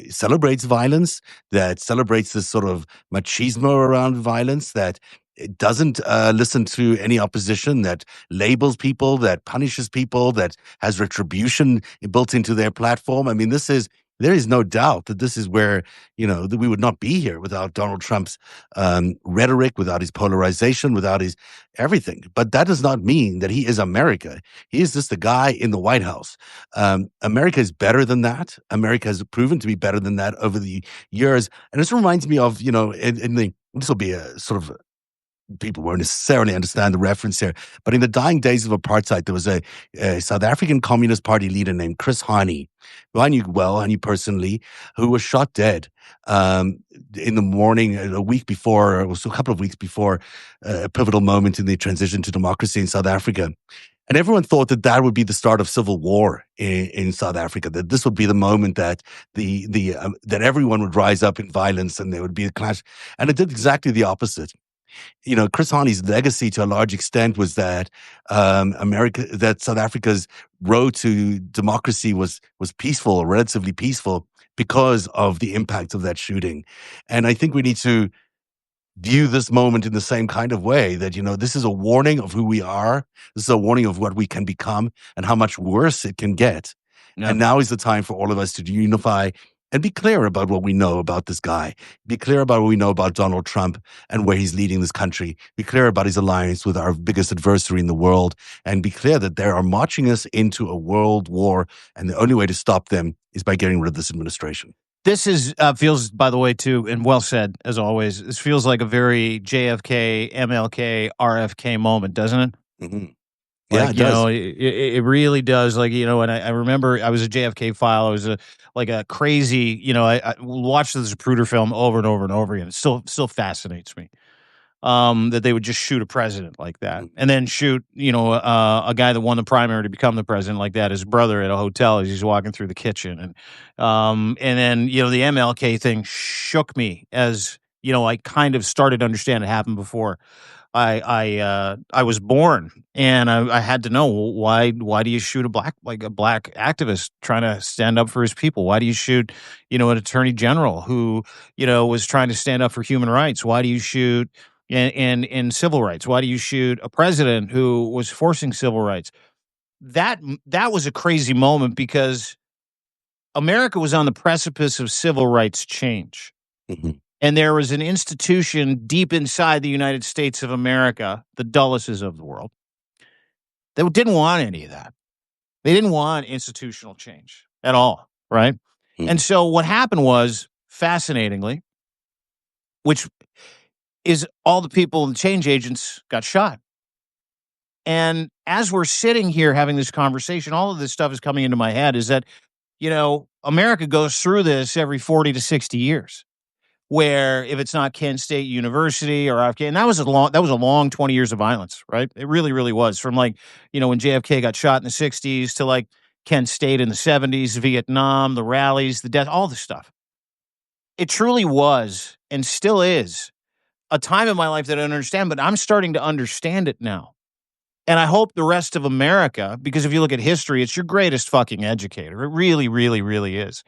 celebrates violence, that celebrates this sort of machismo around violence, that it doesn't listen to any opposition, that labels people, that punishes people, that has retribution built into their platform. I mean, there is no doubt that this is where, that we would not be here without Donald Trump's rhetoric, without his polarization, without his everything. But that does not mean that he is America. He is just the guy in the White House. America is better than that. America has proven to be better than that over the years. And this reminds me of, this will be a sort of, people won't necessarily understand the reference here, but in the dying days of apartheid, there was a South African Communist Party leader named Chris Hani, who I knew personally, who was shot dead in the morning, a couple of weeks before a pivotal moment in the transition to democracy in South Africa. And everyone thought that would be the start of civil war in South Africa, that this would be the moment that that everyone would rise up in violence and there would be a clash. And it did exactly the opposite. Chris Hani's legacy to a large extent was that South Africa's road to democracy was peaceful, relatively peaceful, because of the impact of that shooting. And I think we need to view this moment in the same kind of way, that, this is a warning of who we are. This is a warning of what we can become and how much worse it can get. Yeah. And now is the time for all of us to unify and be clear about what we know about this guy. Be clear about what we know about Donald Trump and where he's leading this country. Be clear about his alliance with our biggest adversary in the world. And be clear that they are marching us into a world war. And the only way to stop them is by getting rid of this administration. This feels, by the way, too, and well said, as always, this feels like a very JFK, MLK, RFK moment, doesn't it? Mm-hmm. Yeah, it does. It really does. And I remember I was a JFK file. I was a crazy, I watched the Zapruder film over and over and over again. It still fascinates me that they would just shoot a president like that, and then shoot, a guy that won the primary to become the president like that, his brother, at a hotel as he's walking through the kitchen. And then, the MLK thing shook me as, I kind of started to understand it happened before I was born, and I had to know, why do you shoot a black activist trying to stand up for his people? Why do you shoot, an attorney general who, was trying to stand up for human rights? Why do you shoot in civil rights? Why do you shoot a president who was forcing civil rights? That was a crazy moment, because America was on the precipice of civil rights change. Mm-hmm. And there was an institution deep inside the United States of America, the Dulleses of the world, that didn't want any of that. They didn't want institutional change at all, right? Mm-hmm. And so what happened was, fascinatingly, which is all the people, the change agents, got shot. And as we're sitting here having this conversation, all of this stuff is coming into my head is that, America goes through this every 40 to 60 years, where if it's not Kent State University or Afghan, that was a long 20 years of violence, right? It really, really was, from when JFK got shot in the 60s to Kent State in the 70s, Vietnam, the rallies, the death, all this stuff. It truly was and still is a time in my life that I don't understand, but I'm starting to understand it now. And I hope the rest of America, because if you look at history, it's your greatest fucking educator. It really, really, really is.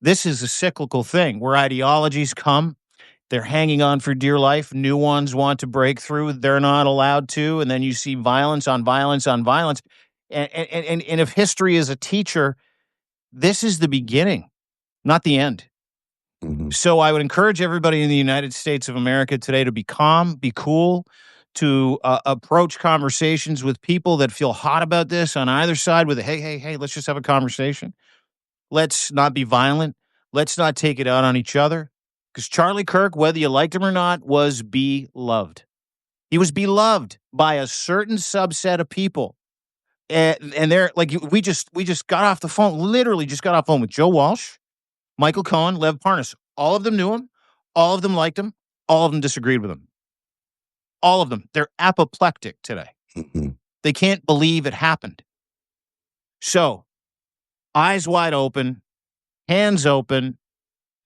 This is a cyclical thing where ideologies come, they're hanging on for dear life. New ones want to break through. They're not allowed to. And then you see violence on violence on violence. And if history is a teacher, this is the beginning, not the end. Mm-hmm. So I would encourage everybody in the United States of America today to be calm, be cool, to approach conversations with people that feel hot about this on either side with a, hey, let's just have a conversation. Let's not be violent. Let's not take it out on each other. Because Charlie Kirk, whether you liked him or not, was beloved. He was beloved by a certain subset of people. And they're we just got off the phone, literally just got off the phone with Joe Walsh, Michael Cohen, Lev Parnas. All of them knew him. All of them liked him. All of them disagreed with him. All of them. They're apoplectic today. Mm-hmm. They can't believe it happened. So, eyes wide open, hands open,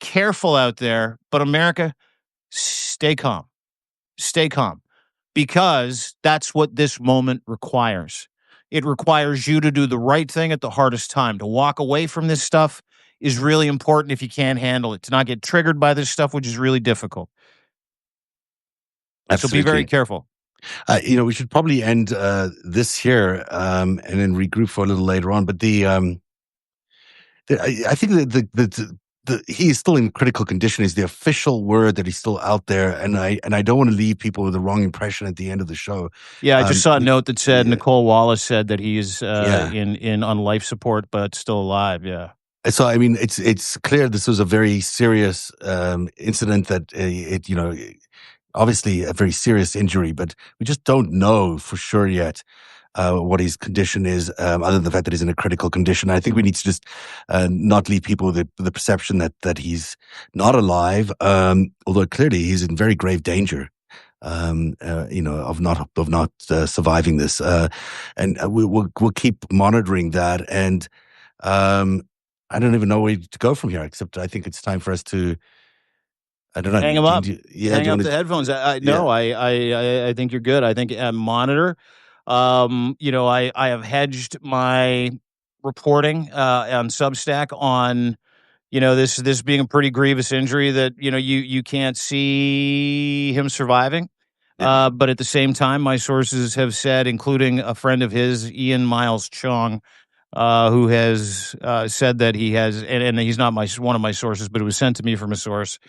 careful out there. But America, stay calm. Stay calm. Because that's what this moment requires. It requires you to do the right thing at the hardest time. To walk away from this stuff is really important if you can't handle it. To not get triggered by this stuff, which is really difficult. Absolutely. So be very careful. We should probably end this here and then regroup for a little later on. But I think that he is still in critical condition is the official word that he's still out there, and I don't want to leave people with the wrong impression at the end of the show. Yeah, I just saw a note that said Nicole Wallace said that he is on life support but still alive. Yeah. So I mean, it's clear this was a very serious incident that obviously a very serious injury, but we just don't know for sure yet what his condition is, other than the fact that he's in a critical condition. I think we need to just not leave people with the perception that he's not alive, although clearly he's in very grave danger. Of not surviving this, and we'll keep monitoring that. And I don't even know where to go from here, except I think it's time for us to. I don't know. Hang them up. Hang up the headphones. I think you're good. I think monitor. I have hedged my reporting on Substack on, this being a pretty grievous injury that, you can't see him surviving. Yeah. But at the same time, my sources have said, including a friend of his, Ian Miles Chong, who has said that he has, and he's not one of my sources, but it was sent to me from a source,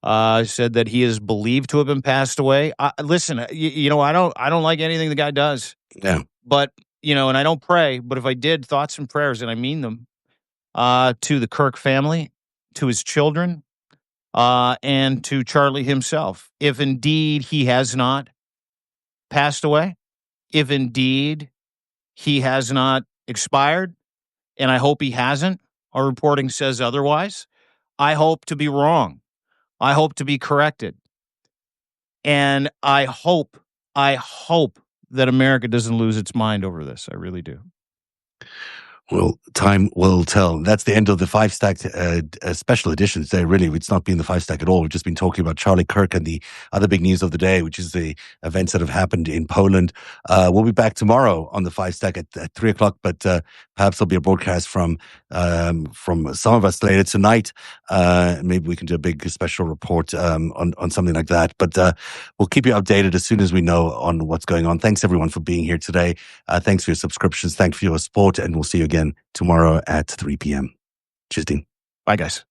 said that he is believed to have been passed away. Listen, I don't like anything the guy does. Yeah. But, and I don't pray, but if I did, thoughts and prayers, and I mean them, to the Kirk family, to his children, and to Charlie himself. If indeed he has not passed away, if indeed he has not expired, and I hope he hasn't, our reporting says otherwise, I hope to be wrong. I hope to be corrected. And I hope that America doesn't lose its mind over this. I really do. Well, time will tell. That's the end of the FiveStack special edition today. Really, it's not been the FiveStack at all. We've just been talking about Charlie Kirk and the other big news of the day, which is the events that have happened in Poland. We'll be back tomorrow on the FiveStack at 3:00, but perhaps there'll be a broadcast from some of us later tonight. Maybe we can do a big special report on something like that. But we'll keep you updated as soon as we know on what's going on. Thanks, everyone, for being here today. Thanks for your subscriptions. Thanks for your support. And we'll see you again tomorrow at 3 p.m. Cheers, Dean. Bye, guys.